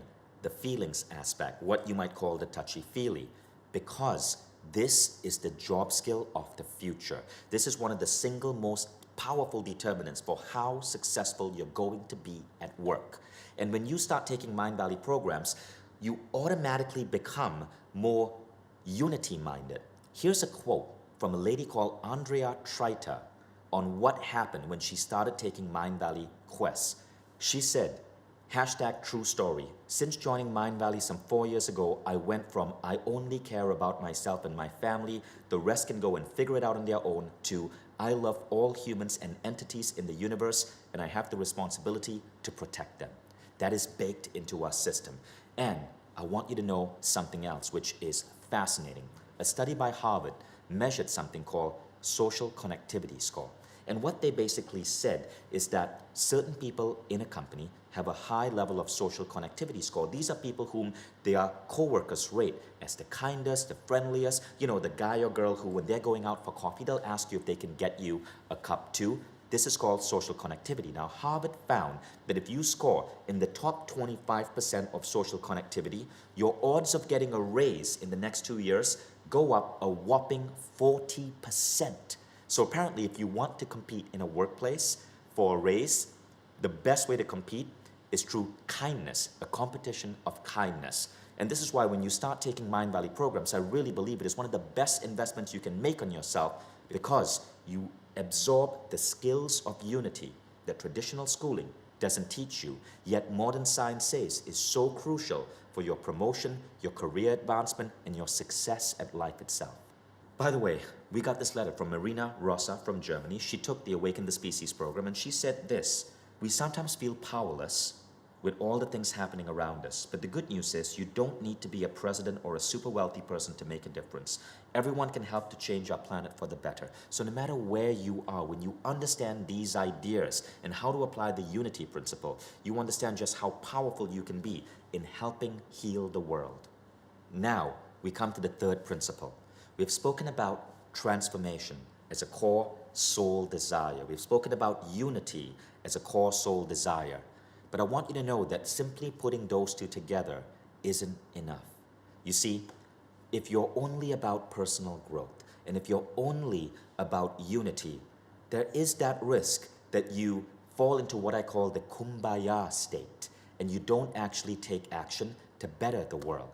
the feelings aspect, what you might call the touchy-feely, because this is the job skill of the future. This is one of the single most powerful determinants for how successful you're going to be at work. And when you start taking Mindvalley programs, you automatically become more unity-minded. Here's a quote from a lady called Andrea Trita on what happened when she started taking Mindvalley quests. She said, #true story. Since joining Mindvalley some 4 years ago, I went from I only care about myself and my family, the rest can go and figure it out on their own, to I love all humans and entities in the universe, and I have the responsibility to protect them. That is baked into our system. And I want you to know something else, which is fascinating. A study by Harvard measured something called social connectivity score. And what they basically said is that certain people in a company have a high level of social connectivity score. These are people whom their coworkers rate as the kindest, the friendliest, you know, the guy or girl who, when they're going out for coffee, they'll ask you if they can get you a cup too. This is called social connectivity. Now, Harvard found that if you score in the top 25% of social connectivity, your odds of getting a raise in the next 2 years go up a whopping 40%. So apparently, if you want to compete in a workplace for a raise, the best way to compete is through kindness, a competition of kindness. And this is why when you start taking Mindvalley programs, I really believe it is one of the best investments you can make on yourself, because you absorb the skills of unity that traditional schooling doesn't teach you, yet modern science says is so crucial for your promotion, your career advancement, and your success at life itself. By the way, we got this letter from Marina Rosa from Germany. She took the Awaken the Species program, and she said this: we sometimes feel powerless with all the things happening around us. But the good news is you don't need to be a president or a super wealthy person to make a difference. Everyone can help to change our planet for the better. So no matter where you are, when you understand these ideas and how to apply the unity principle, you understand just how powerful you can be in helping heal the world. Now, we come to the third principle. We've spoken about transformation as a core soul desire. We've spoken about unity as a core soul desire. But I want you to know that simply putting those two together isn't enough. You see, if you're only about personal growth, and if you're only about unity, there is that risk that you fall into what I call the kumbaya state, and you don't actually take action to better the world.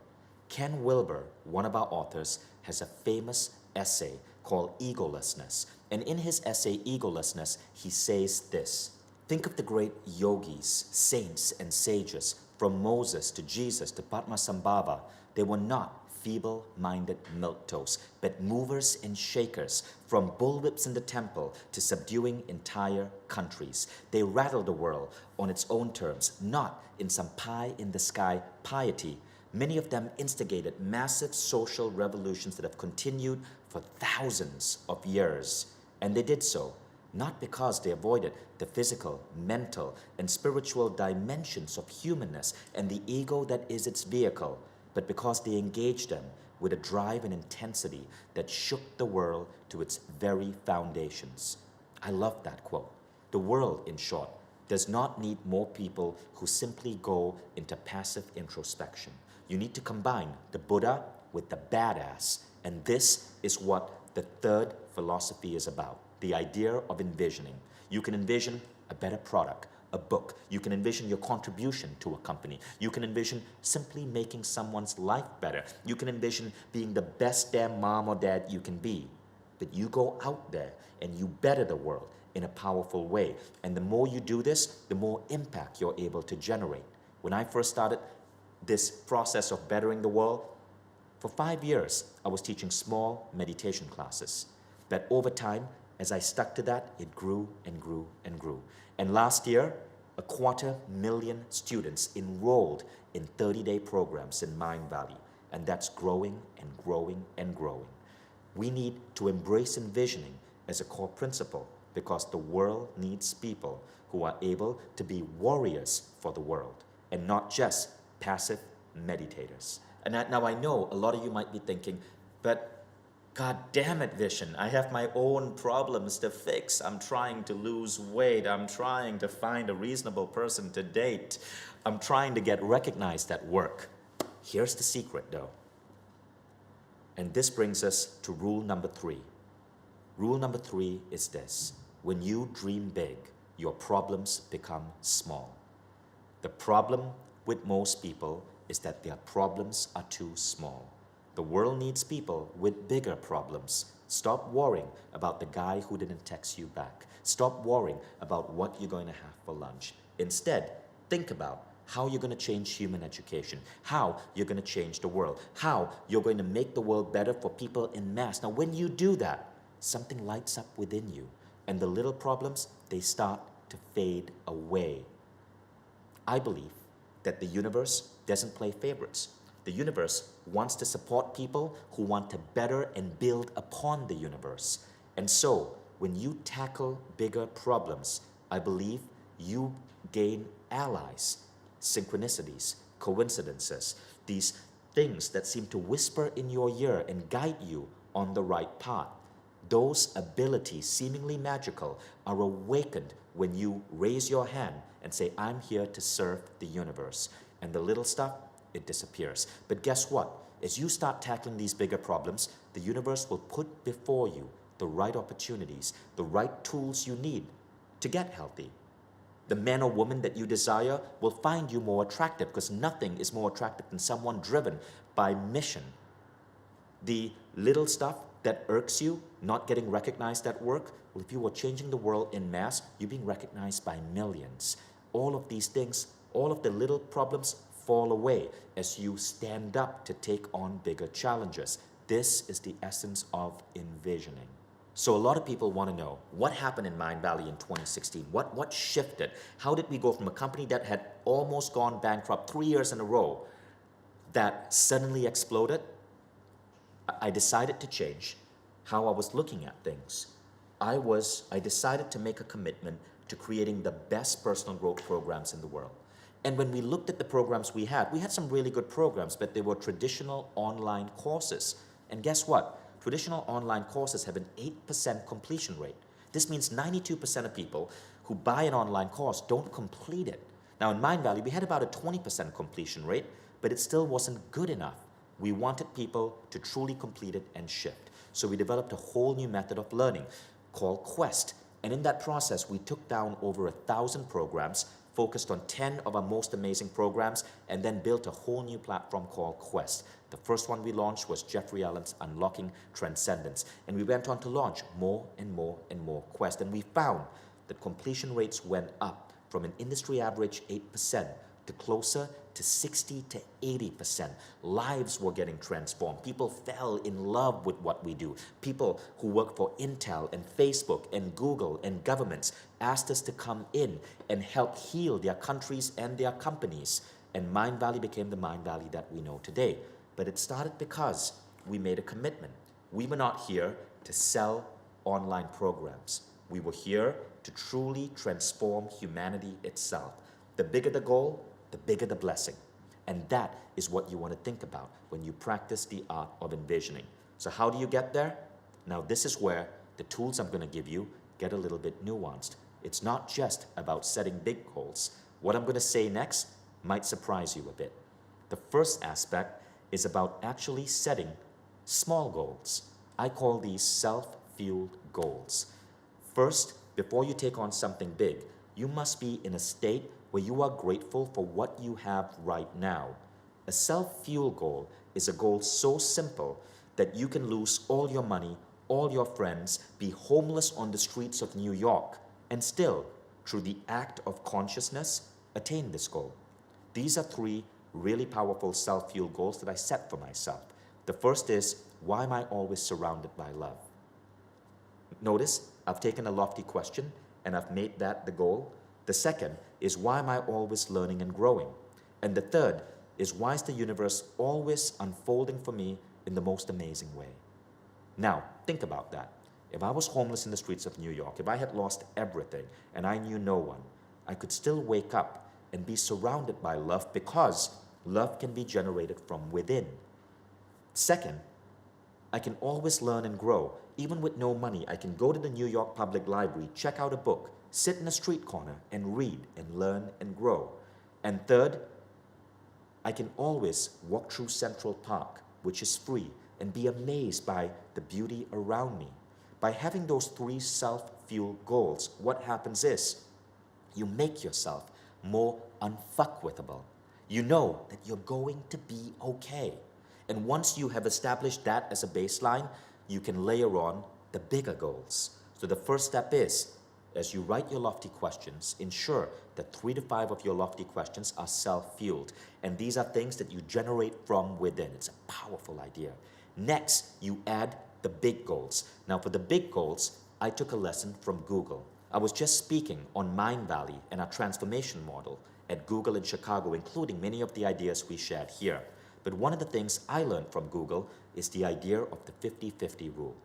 Ken Wilber, one of our authors, has a famous essay called Egolessness. And in his essay, Egolessness, he says this: think of the great yogis, saints, and sages, from Moses to Jesus to Padmasambhava. They were not feeble-minded milquetoast, but movers and shakers, from bullwhips in the temple to subduing entire countries. They rattled the world on its own terms, not in some pie-in-the-sky piety. Many of them instigated massive social revolutions that have continued for thousands of years. And they did so not because they avoided the physical, mental, and spiritual dimensions of humanness and the ego that is its vehicle, but because they engaged them with a drive and intensity that shook the world to its very foundations. I love that quote. The world, in short, does not need more people who simply go into passive introspection. You need to combine the Buddha with the badass, and this is what the third philosophy is about, the idea of envisioning. You can envision a better product, a book. You can envision your contribution to a company. You can envision simply making someone's life better. You can envision being the best damn mom or dad you can be. But you go out there and you better the world in a powerful way. And the more you do this, the more impact you're able to generate. When I first started this process of bettering the world, for 5 years, I was teaching small meditation classes. But over time, as I stuck to that, it grew and grew and grew. And last year, 250,000 students enrolled in 30-day programs in Mindvalley. And that's growing and growing and growing. We need to embrace envisioning as a core principle because the world needs people who are able to be warriors for the world and not just passive meditators. And now I know a lot of you might be thinking, but God damn it, Vishen, I have my own problems to fix. I'm trying to lose weight. I'm trying to find a reasonable person to date. I'm trying to get recognized at work. Here's the secret though. And this brings us to rule number 3. Rule number 3 is this. When you dream big, your problems become small. The problem with most people is that their problems are too small. The world needs people with bigger problems. Stop worrying about the guy who didn't text you back. Stop worrying about what you're going to have for lunch. Instead, think about how you're going to change human education, how you're going to change the world, how you're going to make the world better for people in mass. Now, when you do that, something lights up within you, and the little problems, they start to fade away. I believe that the universe doesn't play favorites. The universe wants to support people who want to better and build upon the universe. And so, when you tackle bigger problems, I believe you gain allies, synchronicities, coincidences, these things that seem to whisper in your ear and guide you on the right path. Those abilities, seemingly magical, are awakened when you raise your hand and say, I'm here to serve the universe. And the little stuff, it disappears. But guess what? As you start tackling these bigger problems, the universe will put before you the right opportunities, the right tools you need to get healthy. The man or woman that you desire will find you more attractive because nothing is more attractive than someone driven by mission. The little stuff that irks you, not getting recognized at work, well, if you were changing the world en masse, you're being recognized by millions. All of these things, all of the little problems fall away as you stand up to take on bigger challenges. This is the essence of envisioning. So a lot of people want to know what happened in Mindvalley in 2016. What shifted? How did we go from a company that had almost gone bankrupt 3 years in a row that suddenly exploded? I decided to change how I was looking at things. I decided to make a commitment to creating the best personal growth programs in the world. And when we looked at the programs we had some really good programs, but they were traditional online courses. And guess what? Traditional online courses have an 8% completion rate. This means 92% of people who buy an online course don't complete it. Now in Mindvalley, we had about a 20% completion rate, but it still wasn't good enough. We wanted people to truly complete it and shift. So we developed a whole new method of learning called Quest. And in that process, we took down over 1,000 programs, focused on 10 of our most amazing programs, and then built a whole new platform called Quest. The first one we launched was Jeffrey Allen's Unlocking Transcendence. And we went on to launch more and more and more Quest. And we found that completion rates went up from an industry average 8% to closer to 60 to 80%. Lives were getting transformed. People fell in love with what we do. People who work for Intel and Facebook and Google and governments asked us to come in and help heal their countries and their companies. And Mindvalley became the Mindvalley that we know today. But it started because we made a commitment. We were not here to sell online programs. We were here to truly transform humanity itself. The bigger the goal, the bigger the blessing. And that is what you want to think about when you practice the art of envisioning. So how do you get there? Now this is where the tools I'm going to give you get a little bit nuanced. It's not just about setting big goals. What I'm going to say next might surprise you a bit. The first aspect is about actually setting small goals. I call these self-fueled goals. First, before you take on something big, you must be in a state where you are grateful for what you have right now. A self-fueled goal is a goal so simple that you can lose all your money, all your friends, be homeless on the streets of New York, and still, through the act of consciousness, attain this goal. These are three really powerful self-fueled goals that I set for myself. The first is, why am I always surrounded by love? Notice, I've taken a lofty question and I've made that the goal. The second is, why am I always learning and growing? And the third is, why is the universe always unfolding for me in the most amazing way? Now, think about that. If I was homeless in the streets of New York, if I had lost everything and I knew no one, I could still wake up and be surrounded by love because love can be generated from within. Second, I can always learn and grow. Even with no money, I can go to the New York Public Library, check out a book, sit in a street corner and read and learn and grow. And third, I can always walk through Central Park, which is free, and be amazed by the beauty around me. By having those three self-fueled goals, what happens is you make yourself more unfuckwithable. You know that you're going to be okay. And once you have established that as a baseline, you can layer on the bigger goals. So the first step is, as you write your lofty questions, ensure that 3 to 5 of your lofty questions are self-fueled. And these are things that you generate from within. It's a powerful idea. Next, you add the big goals. Now for the big goals, I took a lesson from Google. I was just speaking on Mindvalley and our transformation model at Google in Chicago, including many of the ideas we shared here. But one of the things I learned from Google is the idea of the 50-50 rule.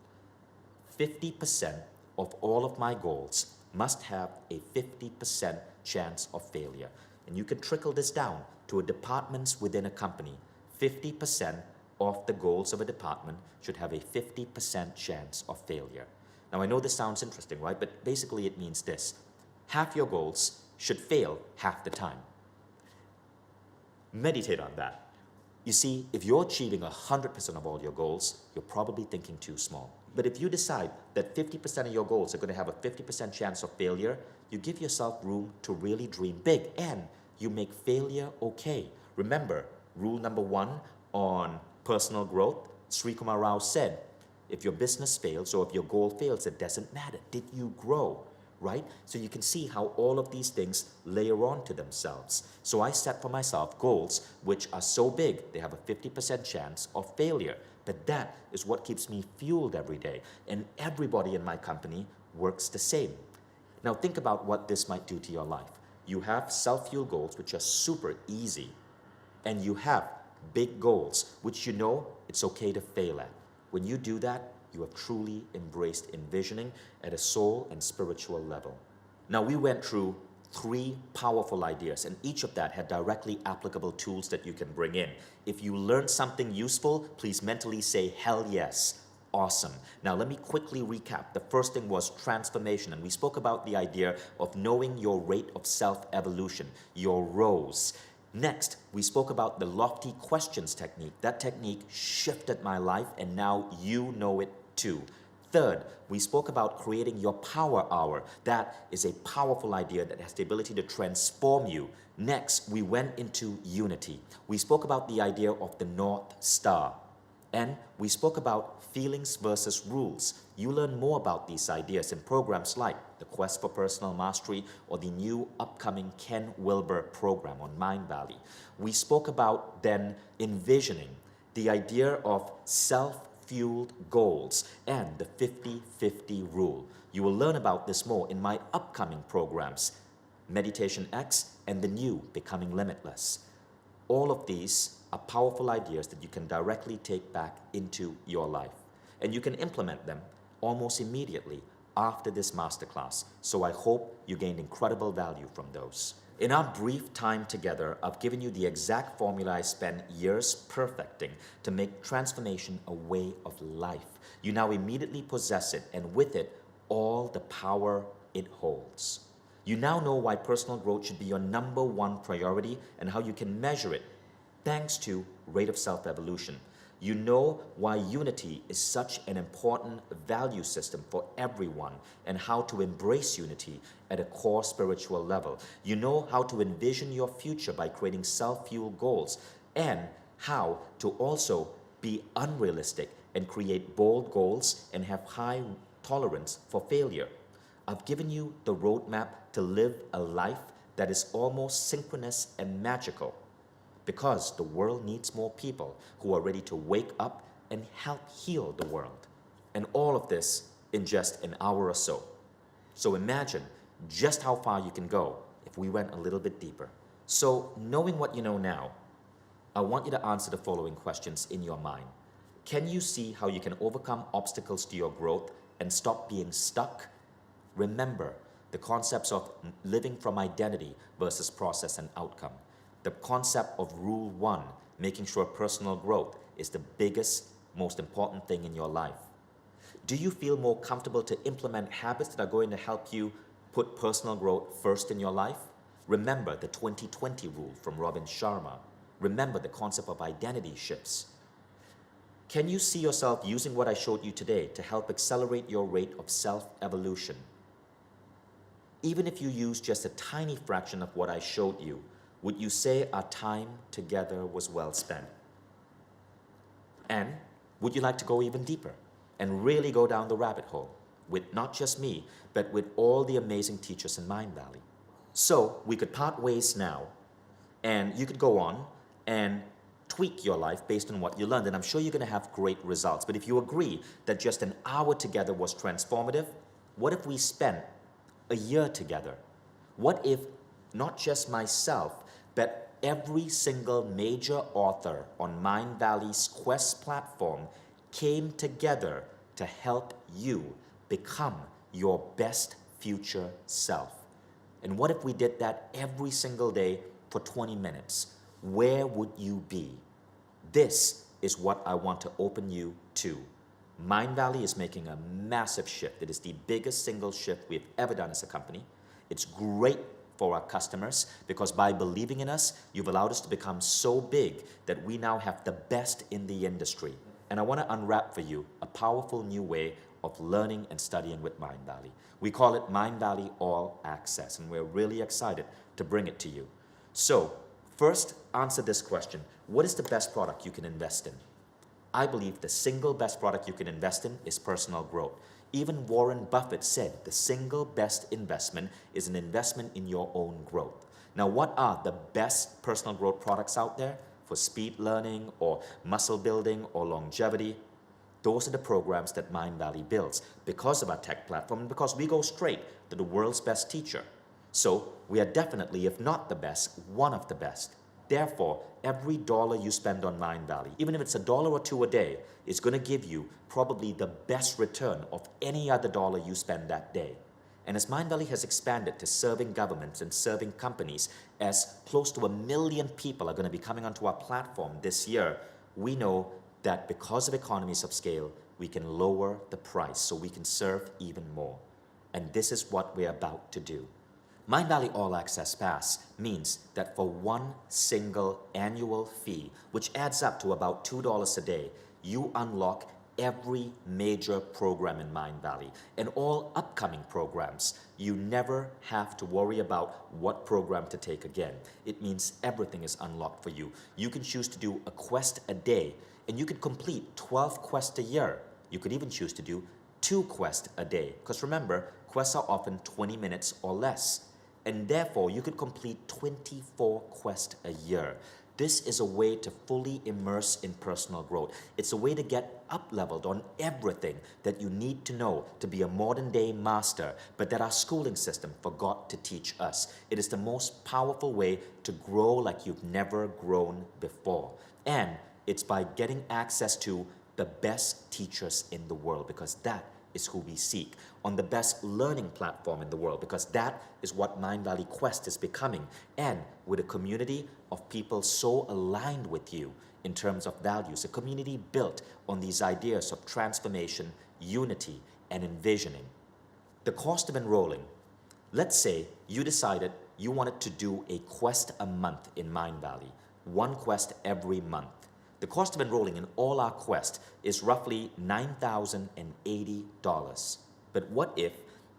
50% of all of my goals must have a 50% chance of failure. And you can trickle this down to a departments within a company. 50% of the goals of a department should have a 50% chance of failure. Now I know this sounds interesting, right? But basically it means this. Half your goals should fail half the time. Meditate on that. You see, if you're achieving 100% of all your goals, you're probably thinking too small. But if you decide that 50% of your goals are going to have a 50% chance of failure, you give yourself room to really dream big and you make failure okay. Remember, rule number 1 on personal growth, Sri Kumar Rao said, if your business fails or if your goal fails, it doesn't matter. Did you grow? Right? So you can see how all of these things layer on to themselves. So I set for myself goals which are so big, they have a 50% chance of failure. But that is what keeps me fueled every day. And everybody in my company works the same. Now think about what this might do to your life. You have self-fueled goals which are super easy. And you have big goals which you know it's okay to fail at. When you do that, you have truly embraced envisioning at a soul and spiritual level. Now we went through 3 powerful ideas and each of that had directly applicable tools that you can bring in. If you learned something useful, please mentally say, hell yes. Awesome. Now let me quickly recap. The first thing was transformation, and we spoke about the idea of knowing your rate of self-evolution, your rose. Next, we spoke about the lofty questions technique. That technique shifted my life and now you know it too. Third, we spoke about creating your power hour. That is a powerful idea that has the ability to transform you. Next, we went into unity. We spoke about the idea of the North Star. And we spoke about feelings versus rules. You learn more about these ideas in programs like the Quest for Personal Mastery or the new upcoming Ken Wilber program on Mindvalley. We spoke about then envisioning, the idea of self-fueled goals and the 50-50 rule. You will learn about this more in my upcoming programs, Meditation X and the new Becoming Limitless. All of these are powerful ideas that you can directly take back into your life. And you can implement them almost immediately after this masterclass. So I hope you gained incredible value from those. In our brief time together, I've given you the exact formula I spent years perfecting to make transformation a way of life. You now immediately possess it, and with it, all the power it holds. You now know why personal growth should be your #1 priority and how you can measure it thanks to rate of self-evolution. You know why unity is such an important value system for everyone and how to embrace unity at a core spiritual level. You know how to envision your future by creating self-fueled goals and how to also be unrealistic and create bold goals and have high tolerance for failure. I've given you the roadmap to live a life that is almost synchronous and magical, because the world needs more people who are ready to wake up and help heal the world. And all of this in just an hour or so. So imagine just how far you can go if we went a little bit deeper. So knowing what you know now, I want you to answer the following questions in your mind. Can you see how you can overcome obstacles to your growth and stop being stuck? Remember the concepts of living from identity versus process and outcome. The concept of Rule 1, making sure personal growth is the biggest, most important thing in your life. Do you feel more comfortable to implement habits that are going to help you put personal growth first in your life? Remember the 20-20 rule from Robin Sharma. Remember the concept of identity shifts. Can you see yourself using what I showed you today to help accelerate your rate of self-evolution? Even if you use just a tiny fraction of what I showed you, would you say our time together was well spent? And would you like to go even deeper and really go down the rabbit hole with not just me, but with all the amazing teachers in Mindvalley? So we could part ways now, and you could go on and tweak your life based on what you learned, and I'm sure you're going to have great results. But if you agree that just an hour together was transformative, what if we spent a year together? What if not just myself, but every single major author on Mindvalley's Quest platform came together to help you become your best future self? And what if we did that every single day for 20 minutes? Where would you be? This is what I want to open you to. Mindvalley is making a massive shift. It is the biggest single shift we've ever done as a company. It's great for our customers because by believing in us, you've allowed us to become so big that we now have the best in the industry. And I want to unwrap for you a powerful new way of learning and studying with Mindvalley. We call it Mindvalley All Access, and we're really excited to bring it to you. So, first, answer this question. What is the best product you can invest in? I believe the single best product you can invest in is personal growth. Even Warren Buffett said the single best investment is an investment in your own growth. Now, what are the best personal growth products out there for speed learning or muscle building or longevity? Those are the programs that Mindvalley builds because of our tech platform and because we go straight to the world's best teacher. So we are definitely, if not the best, one of the best. Therefore, every dollar you spend on Mindvalley, even if it's $1 or $2 a day, is going to give you probably the best return of any other dollar you spend that day. And as Mindvalley has expanded to serving governments and serving companies, as close to 1 million people are going to be coming onto our platform this year, we know that because of economies of scale, we can lower the price so we can serve even more. And this is what we're about to do. Mindvalley All Access Pass means that for one single annual fee, which adds up to about $2 a day, you unlock every major program in Mindvalley and all upcoming programs. You never have to worry about what program to take again. It means everything is unlocked for you. You can choose to do a quest a day, and you could complete 12 quests a year. You could even choose to do 2 quests a day, because remember, quests are often 20 minutes or less. And therefore, you could complete 24 quests a year. This is a way to fully immerse in personal growth. It's a way to get up-leveled on everything that you need to know to be a modern-day master, but that our schooling system forgot to teach us. It is the most powerful way to grow like you've never grown before. And it's by getting access to the best teachers in the world, because that is who we seek, on the best learning platform in the world, because that is what Mindvalley Quest is becoming, and with a community of people so aligned with you in terms of values, a community built on these ideas of transformation, unity, and envisioning. The cost of enrolling, let's say you decided you wanted to do a quest a month in Mindvalley, one quest every month. The cost of enrolling in all our quests is roughly $9,080. But what if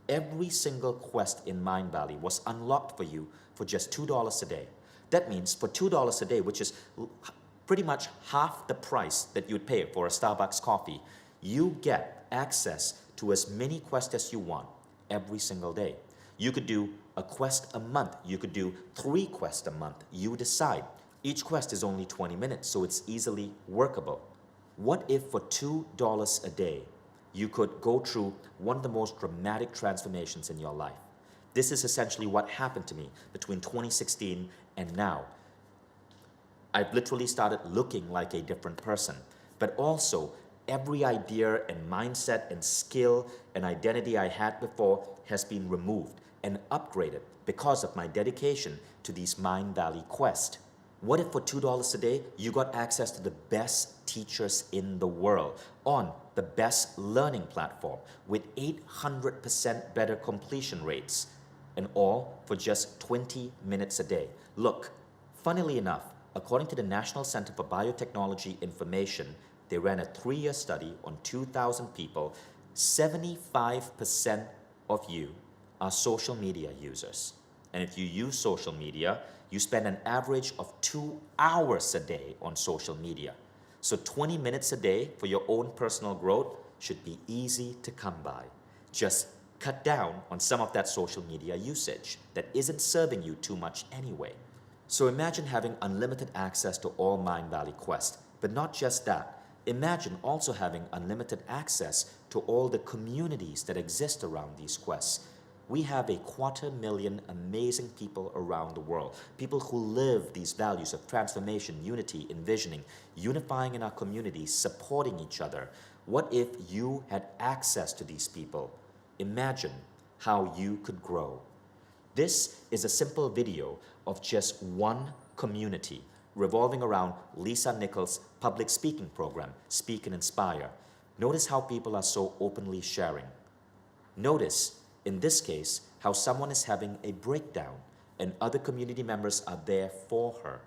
every single quest in Mindvalley was unlocked for you for just $2 a day? That means for $2 a day, which is pretty much half the price that you'd pay for a Starbucks coffee, you get access to as many quests as you want every single day. You could do a quest a month. You could do 3 quests a month. You decide. Each quest is only 20 minutes, so it's easily workable. What if for $2 a day, you could go through one of the most dramatic transformations in your life? This is essentially what happened to me between 2016 and now. I've literally started looking like a different person, but also every idea and mindset and skill and identity I had before has been removed and upgraded because of my dedication to these Mindvalley quests. What if for $2 a day, you got access to the best teachers in the world on the best learning platform with 800% better completion rates, and all for just 20 minutes a day? Look, funnily enough, according to the National Center for Biotechnology Information, they ran a 3-year study on 2,000 people. 75% of you are social media users. And if you use social media, you spend an average of 2 hours a day on social media. So 20 minutes a day for your own personal growth should be easy to come by. Just cut down on some of that social media usage that isn't serving you too much anyway. So imagine having unlimited access to all Mindvalley quests, but not just that. Imagine also having unlimited access to all the communities that exist around these quests. We have 250,000 amazing people around the world, people who live these values of transformation, unity, envisioning, unifying in our communities, supporting each other. What if you had access to these people? Imagine how you could grow. This is a simple video of just one community revolving around Lisa Nichols' public speaking program, Speak and Inspire. Notice how people are so openly sharing. Notice, in this case, how someone is having a breakdown and other community members are there for her.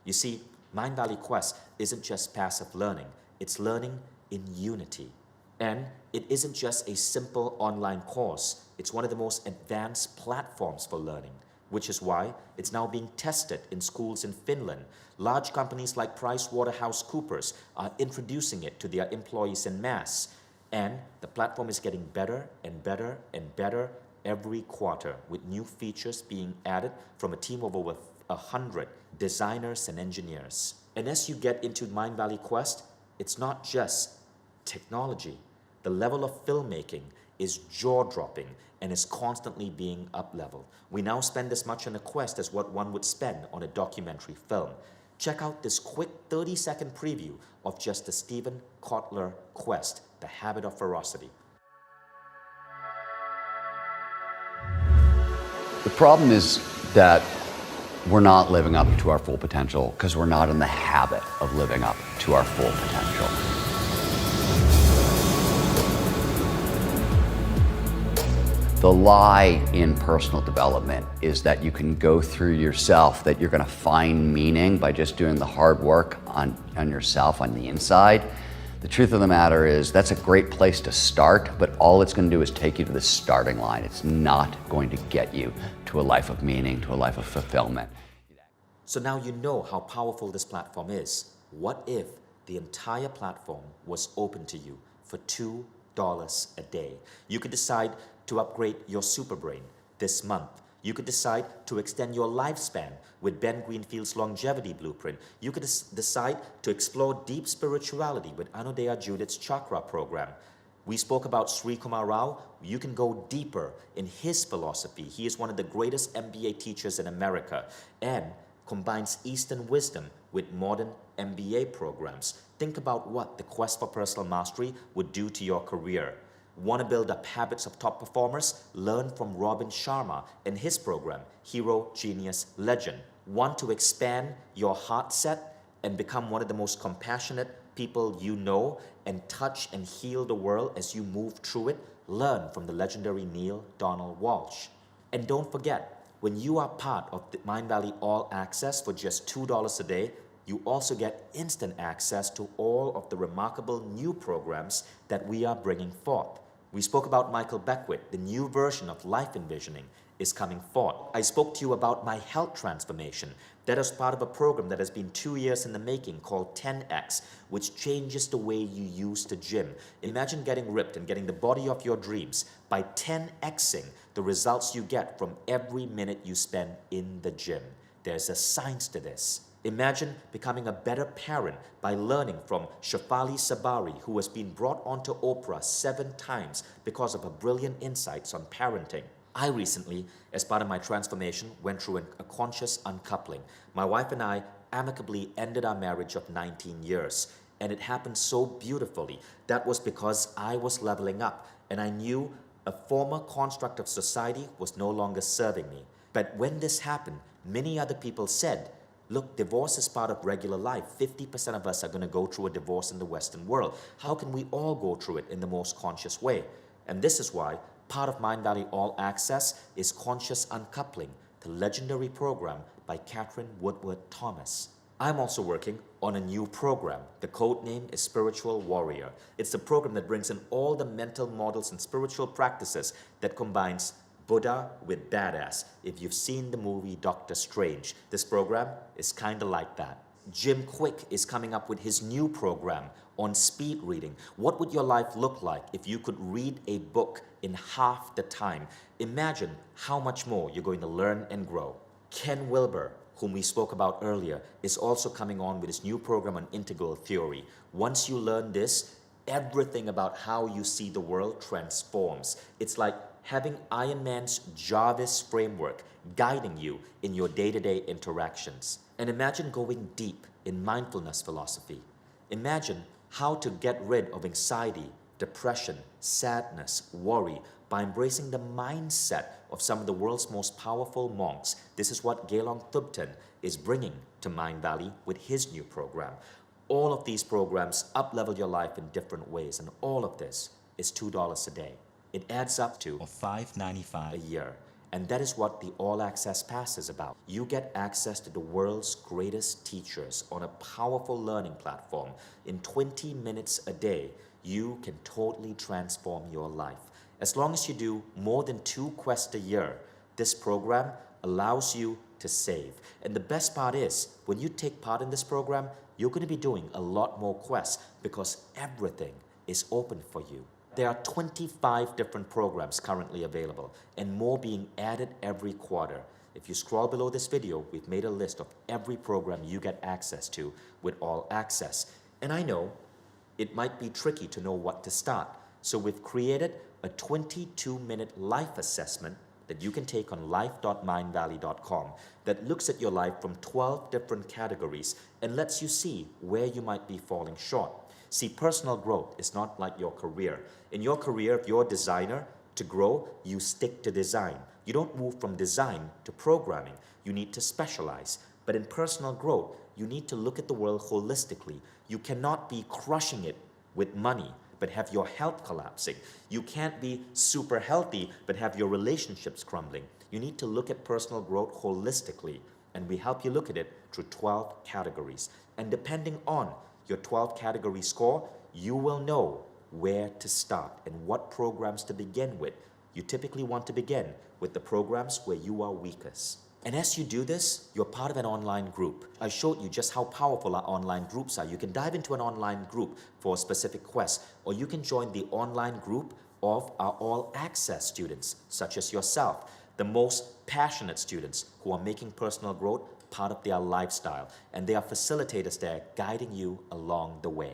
You see, Mindvalley Quest isn't just passive learning, it's learning in unity. And it isn't just a simple online course, it's one of the most advanced platforms for learning, which is why it's now being tested in schools in Finland. Large companies like PricewaterhouseCoopers are introducing it to their employees en masse. And the platform is getting better and better and better every quarter, with new features being added from a team of over 100 designers and engineers. And as you get into Mindvalley Quest, it's not just technology. The level of filmmaking is jaw-dropping and is constantly being up-leveled. We now spend as much on a quest as what one would spend on a documentary film. Check out this quick 30-second preview of just the Stephen Kotler quest, The Habit of Ferocity. The problem is that we're not living up to our full potential because we're not in the habit of living up to our full potential. The lie in personal development is that you can go through yourself, that you're going to find meaning by just doing the hard work on yourself, on the inside. The truth of the matter is that's a great place to start, but all it's going to do is take you to the starting line. It's not going to get you to a life of meaning, to a life of fulfillment. So now you know how powerful this platform is. What if the entire platform was open to you for $2 a day? You could decide to upgrade your superbrain this month. You could decide to extend your lifespan with Ben Greenfield's longevity blueprint. You could decide to explore deep spirituality with Anodea Judith's chakra program. We spoke about Sri Kumar Rao. You can go deeper in his philosophy. He is one of the greatest MBA teachers in America and combines Eastern wisdom with modern MBA programs. Think about what the quest for personal mastery would do to your career. Want to build up habits of top performers? Learn from Robin Sharma and his program, Hero, Genius, Legend. Want to expand your heart set and become one of the most compassionate people you know and touch and heal the world as you move through it? Learn from the legendary Neil Donald Walsh. And don't forget, when you are part of the Mindvalley All Access for just $2 a day, you also get instant access to all of the remarkable new programs that we are bringing forth. We spoke about Michael Beckwith, the new version of life envisioning is coming forth. I spoke to you about my health transformation. That is part of a program that has been 2 years in the making called 10X, which changes the way you use the gym. Imagine getting ripped and getting the body of your dreams by 10Xing the results you get from every minute you spend in the gym. There's a science to this. Imagine becoming a better parent by learning from Shafali Sabari, who has been brought onto Oprah 7 times because of her brilliant insights on parenting. I recently, as part of my transformation, went through a conscious uncoupling. My wife and I amicably ended our marriage of 19 years, and it happened so beautifully. That was because I was leveling up, and I knew a former construct of society was no longer serving me. But when this happened, many other people said, look, divorce is part of regular life. 50% of us are going to go through a divorce in the Western world. How can we all go through it in the most conscious way? And this is why part of Mindvalley All Access is Conscious Uncoupling, the legendary program by Catherine Woodward Thomas. I'm also working on a new program. The code name is Spiritual Warrior. It's a program that brings in all the mental models and spiritual practices that combines Buddha with badass. If you've seen the movie Doctor Strange, this program is kind of like that. Jim Quick is coming up with his new program on speed reading. What would your life look like if you could read a book in half the time? Imagine how much more you're going to learn and grow. Ken Wilber, whom we spoke about earlier, is also coming on with his new program on integral theory. Once you learn this, everything about how you see the world transforms. It's like having Iron Man's Jarvis framework guiding you in your day-to-day interactions. And imagine going deep in mindfulness philosophy. Imagine how to get rid of anxiety, depression, sadness, worry by embracing the mindset of some of the world's most powerful monks. This is what Gelong Thubten is bringing to Mindvalley with his new program. All of these programs up-level your life in different ways, and all of this is $2 a day. It adds up to $5.95 a year. And that is what the All Access Pass is about. You get access to the world's greatest teachers on a powerful learning platform. In 20 minutes a day, you can totally transform your life. As long as you do more than 2 quests a year, this program allows you to save. And the best part is, when you take part in this program, you're going to be doing a lot more quests because everything is open for you. There are 25 different programs currently available and more being added every quarter. If you scroll below this video, we've made a list of every program you get access to with All Access. And I know it might be tricky to know what to start. So we've created a 22-minute life assessment that you can take on life.mindvalley.com that looks at your life from 12 different categories and lets you see where you might be falling short. See, personal growth is not like your career. In your career, if you're a designer, to grow, you stick to design. You don't move from design to programming. You need to specialize. But in personal growth, you need to look at the world holistically. You cannot be crushing it with money, but have your health collapsing. You can't be super healthy, but have your relationships crumbling. You need to look at personal growth holistically, and we help you look at it through 12 categories. And depending on your 12 category score, you will know where to start and what programs to begin with. You typically want to begin with the programs where you are weakest. And as you do this, you're part of an online group. I showed you just how powerful our online groups are. You can dive into an online group for a specific quest, or you can join the online group of our All Access students, such as yourself, the most passionate students who are making personal growth part of their lifestyle, and they are facilitators there guiding you along the way.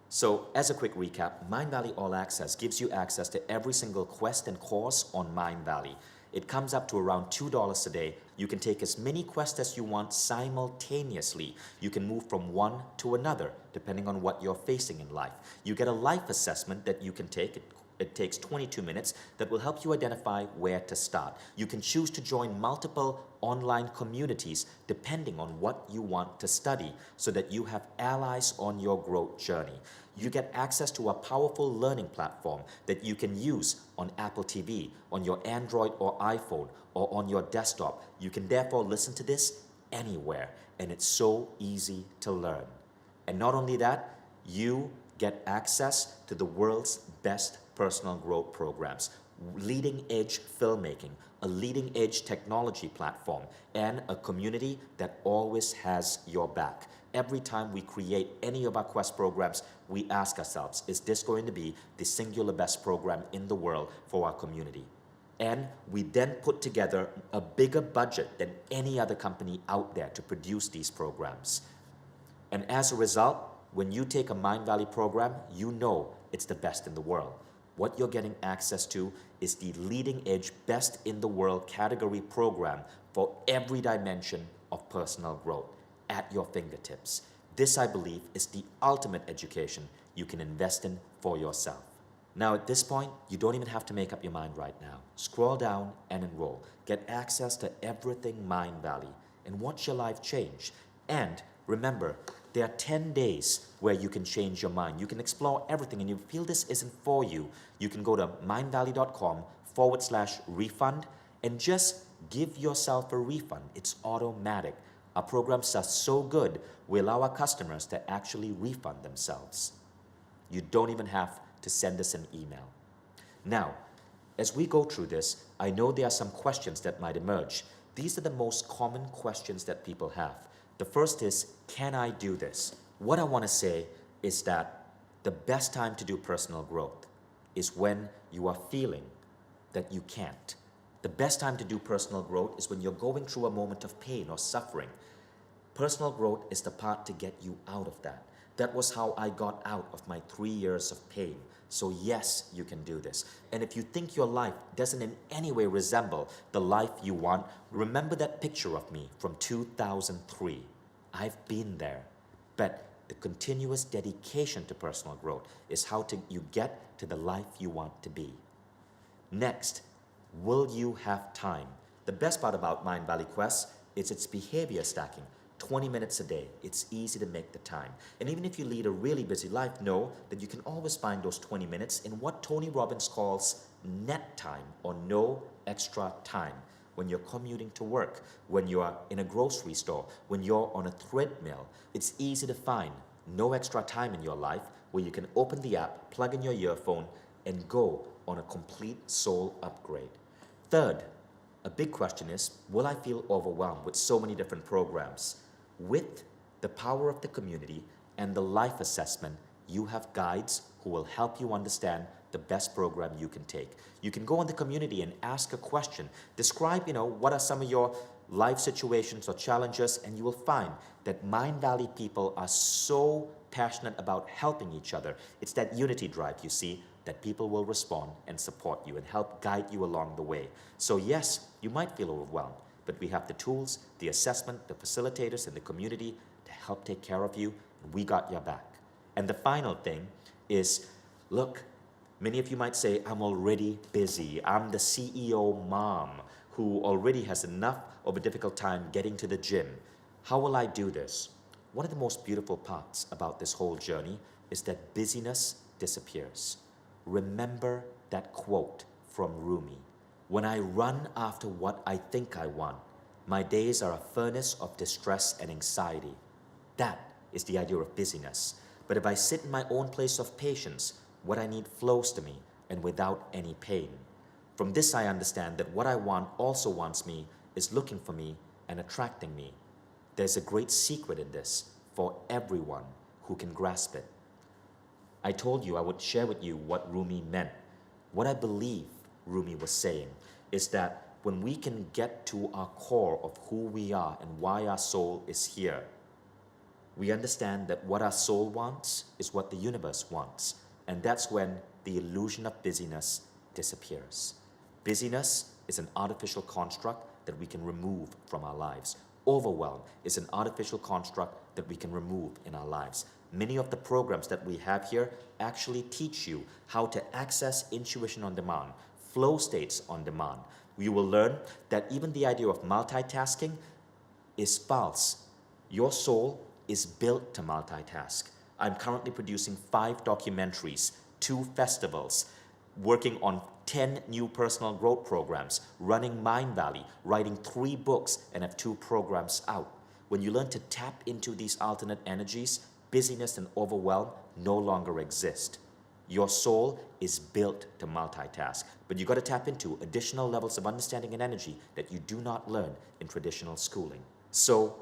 So as a quick recap, Mindvalley All Access gives you access to every single quest and course on Mindvalley. It comes up to around $2 a day. You can take as many quests as you want simultaneously. You can move from one to another depending on what you're facing in life. You get a life assessment that you can take. It It takes 22 minutes that will help you identify where to start. You can choose to join multiple online communities depending on what you want to study so that you have allies on your growth journey. You get access to a powerful learning platform that you can use on Apple TV, on your Android or iPhone, or on your desktop. You can therefore listen to this anywhere, and it's so easy to learn. And not only that, you get access to the world's best personal growth programs, leading edge filmmaking, a leading edge technology platform, and a community that always has your back. Every time we create any of our Quest programs, we ask ourselves, is this going to be the singular best program in the world for our community? And we then put together a bigger budget than any other company out there to produce these programs. And as a result, when you take a Mindvalley program, you know it's the best in the world. What you're getting access to is the leading edge, best in the world category program for every dimension of personal growth at your fingertips. This, I believe, is the ultimate education you can invest in for yourself. Now, at this point, you don't even have to make up your mind right now. Scroll down and enroll. Get access to everything Mindvalley and watch your life change. And remember, there are 10 days where you can change your mind. You can explore everything, and you feel this isn't for you, you can go to mindvalley.com/refund and just give yourself a refund. It's automatic. Our programs are so good, we allow our customers to actually refund themselves. You don't even have to send us an email. Now, as we go through this, I know there are some questions that might emerge. These are the most common questions that people have. The first is, can I do this? What I want to say is that the best time to do personal growth is when you are feeling that you can't. The best time to do personal growth is when you're going through a moment of pain or suffering. Personal growth is the part to get you out of that. That was how I got out of my 3 years of pain. So yes, you can do this. And if you think your life doesn't in any way resemble the life you want, remember that picture of me from 2003. I've been there. But the continuous dedication to personal growth is how you get to the life you want to be. Next, will you have time? The best part about Mindvalley Quest is its behavior stacking. 20 minutes a day. It's easy to make the time. And even if you lead a really busy life, know that you can always find those 20 minutes in what Tony Robbins calls net time, or no extra time. When you're commuting to work, when you're in a grocery store, when you're on a treadmill, it's easy to find no extra time in your life where you can open the app, plug in your earphone, and go on a complete soul upgrade. Third, a big question is, will I feel overwhelmed with so many different programs? With the power of the community and the life assessment, you have guides who will help you understand the best program you can take. You can go in the community and ask a question. Describe, what are some of your life situations or challenges, and you will find that Mindvalley people are so passionate about helping each other. It's that unity drive, you see, that people will respond and support you and help guide you along the way. So yes, you might feel overwhelmed, but we have the tools, the assessment, the facilitators, and the community to help take care of you, and we got your back. And the final thing is, look, many of you might say, I'm already busy. I'm the CEO mom who already has enough of a difficult time getting to the gym. How will I do this? One of the most beautiful parts about this whole journey is that busyness disappears. Remember that quote from Rumi. When I run after what I think I want, my days are a furnace of distress and anxiety. That is the idea of busyness. But if I sit in my own place of patience, what I need flows to me and without any pain. From this, I understand that what I want also wants me, is looking for me and attracting me. There's a great secret in this for everyone who can grasp it. I told you I would share with you what Rumi meant. What I believe Rumi was saying is that when we can get to our core of who we are and why our soul is here, we understand that what our soul wants is what the universe wants. And that's when the illusion of busyness disappears. Busyness is an artificial construct that we can remove from our lives. Overwhelm is an artificial construct that we can remove in our lives. Many of the programs that we have here actually teach you how to access intuition on demand, flow states on demand. You will learn that even the idea of multitasking is false. Your soul is built to multitask. I'm currently producing 5 documentaries, 2 festivals, working on 10 new personal growth programs, running Mindvalley, writing 3 books, and have 2 programs out. When you learn to tap into these alternate energies, busyness and overwhelm no longer exist. Your soul is built to multitask, but you got to tap into additional levels of understanding and energy that you do not learn in traditional schooling. So,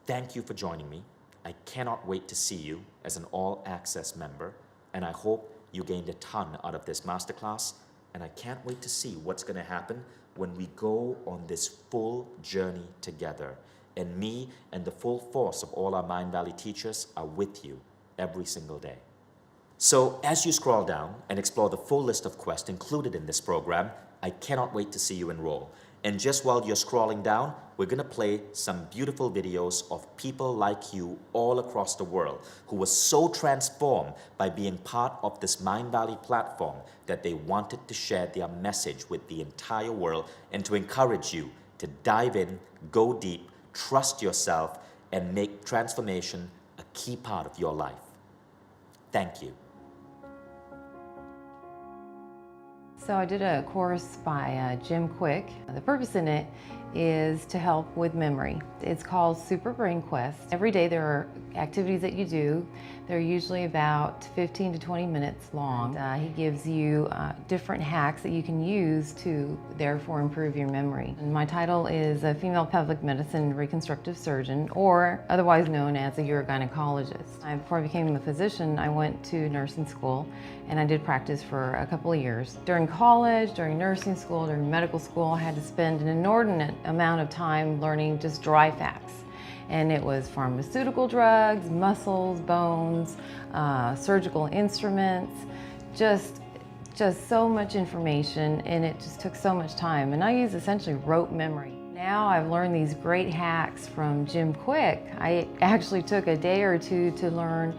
thank you for joining me. I cannot wait to see you as an all-access member, and I hope you gained a ton out of this masterclass, and I can't wait to see what's going to happen when we go on this full journey together. And me and the full force of all our Mindvalley teachers are with you every single day. So as you scroll down and explore the full list of quests included in this program, I cannot wait to see you enroll. And just while you're scrolling down, we're going to play some beautiful videos of people like you all across the world who were so transformed by being part of this Mindvalley platform that they wanted to share their message with the entire world and to encourage you to dive in, go deep, trust yourself, and make transformation a key part of your life. Thank you. So I did a course by Jim Quick. The purpose in it is to help with memory. It's called Super Brain Quest. Every day there are activities that you do. They're usually about 15 to 20 minutes long. He gives you different hacks that you can use to therefore improve your memory. And my title is a female pelvic medicine reconstructive surgeon, or otherwise known as a urogynecologist. Before I became a physician, I went to nursing school and I did practice for a couple of years. During college, during nursing school, during medical school, I had to spend an inordinate amount of time learning just dry facts. And it was pharmaceutical drugs, muscles, bones, surgical instruments, just so much information, and it just took so much time. And I used essentially rote memory. Now I've learned these great hacks from Jim Quick. I actually took a day or two to learn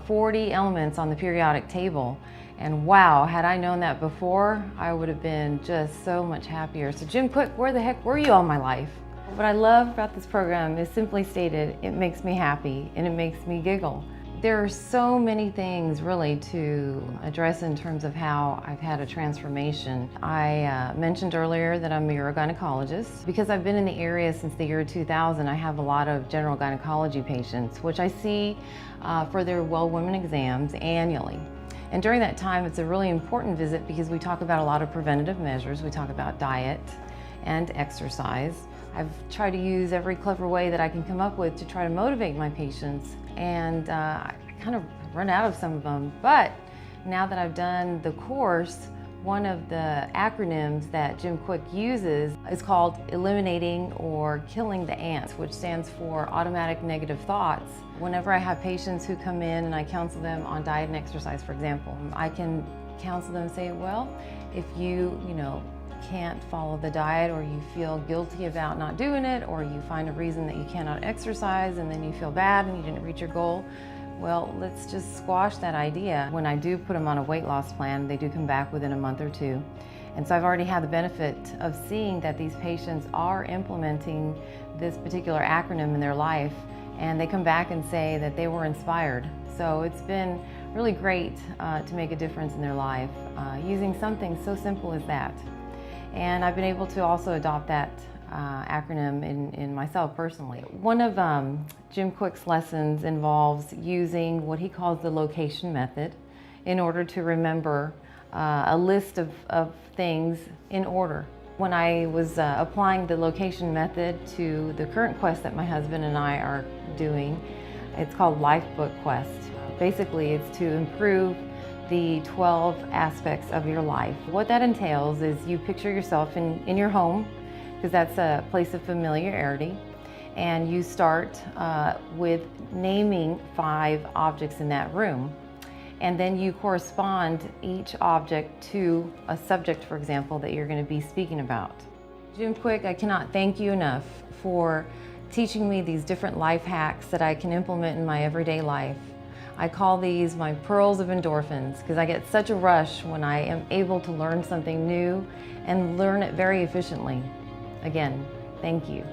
40 elements on the periodic table. And wow, had I known that before, I would have been just so much happier. So Jim Quick, where the heck were you all my life? What I love about this program is simply stated, it makes me happy and it makes me giggle. There are so many things really to address in terms of how I've had a transformation. I mentioned earlier that I'm a urogynecologist. Because I've been in the area since the year 2000, I have a lot of general gynecology patients, which I see for their well women exams annually. And during that time, it's a really important visit because we talk about a lot of preventative measures. We talk about diet and exercise. I've tried to use every clever way that I can come up with to try to motivate my patients, and I kind of run out of some of them. But now that I've done the course, one of the acronyms that Jim Quick uses is called eliminating or killing the ants, which stands for automatic negative thoughts. Whenever I have patients who come in and I counsel them on diet and exercise, for example, I can counsel them and say, well, if you can't follow the diet, or you feel guilty about not doing it, or you find a reason that you cannot exercise and then you feel bad and you didn't reach your goal, well, let's just squash that idea. When I do put them on a weight loss plan, they do come back within a month or 2. And so I've already had the benefit of seeing that these patients are implementing this particular acronym in their life, and they come back and say that they were inspired. So it's been really great to make a difference in their life using something so simple as that. And I've been able to also adopt that acronym in myself personally. One of Jim Quick's lessons involves using what he calls the location method in order to remember a list of things in order. When I was applying the location method to the current quest that my husband and I are doing, it's called Lifebook Quest. Basically, it's to improve the 12 aspects of your life. What that entails is you picture yourself in your home, because that's a place of familiarity, and you start with naming 5 objects in that room. And then you correspond each object to a subject, for example, that you're going to be speaking about. Jim Quick, I cannot thank you enough for teaching me these different life hacks that I can implement in my everyday life. I call these my pearls of endorphins because I get such a rush when I am able to learn something new and learn it very efficiently. Again, thank you.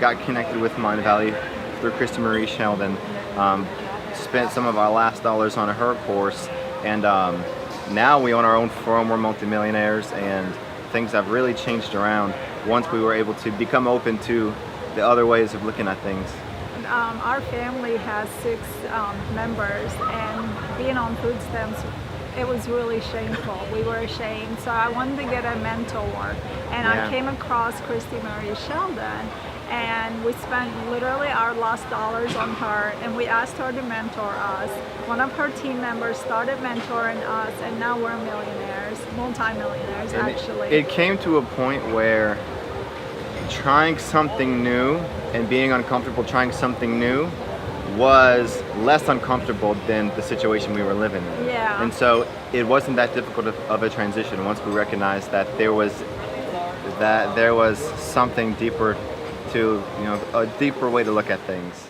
Got connected with Mindvalley through Krista Marie Sheldon. Spent some of our last dollars on her course, and now we own our own firm. We're multimillionaires, and things have really changed around once we were able to become open to the other ways of looking at things. Our family has 6 members, and being on food stamps, it was really shameful. We were ashamed, so I wanted to get a mentor, and I came across Krista Marie Sheldon, and we spent literally our last dollars on her, and we asked her to mentor us. One of her team members started mentoring us, and now we're millionaires, multi-millionaires actually. It came to a point where trying something new and being uncomfortable trying something new was less uncomfortable than the situation we were living in. Yeah. And so it wasn't that difficult of a transition once we recognized that there was something deeper to, a deeper way to look at things.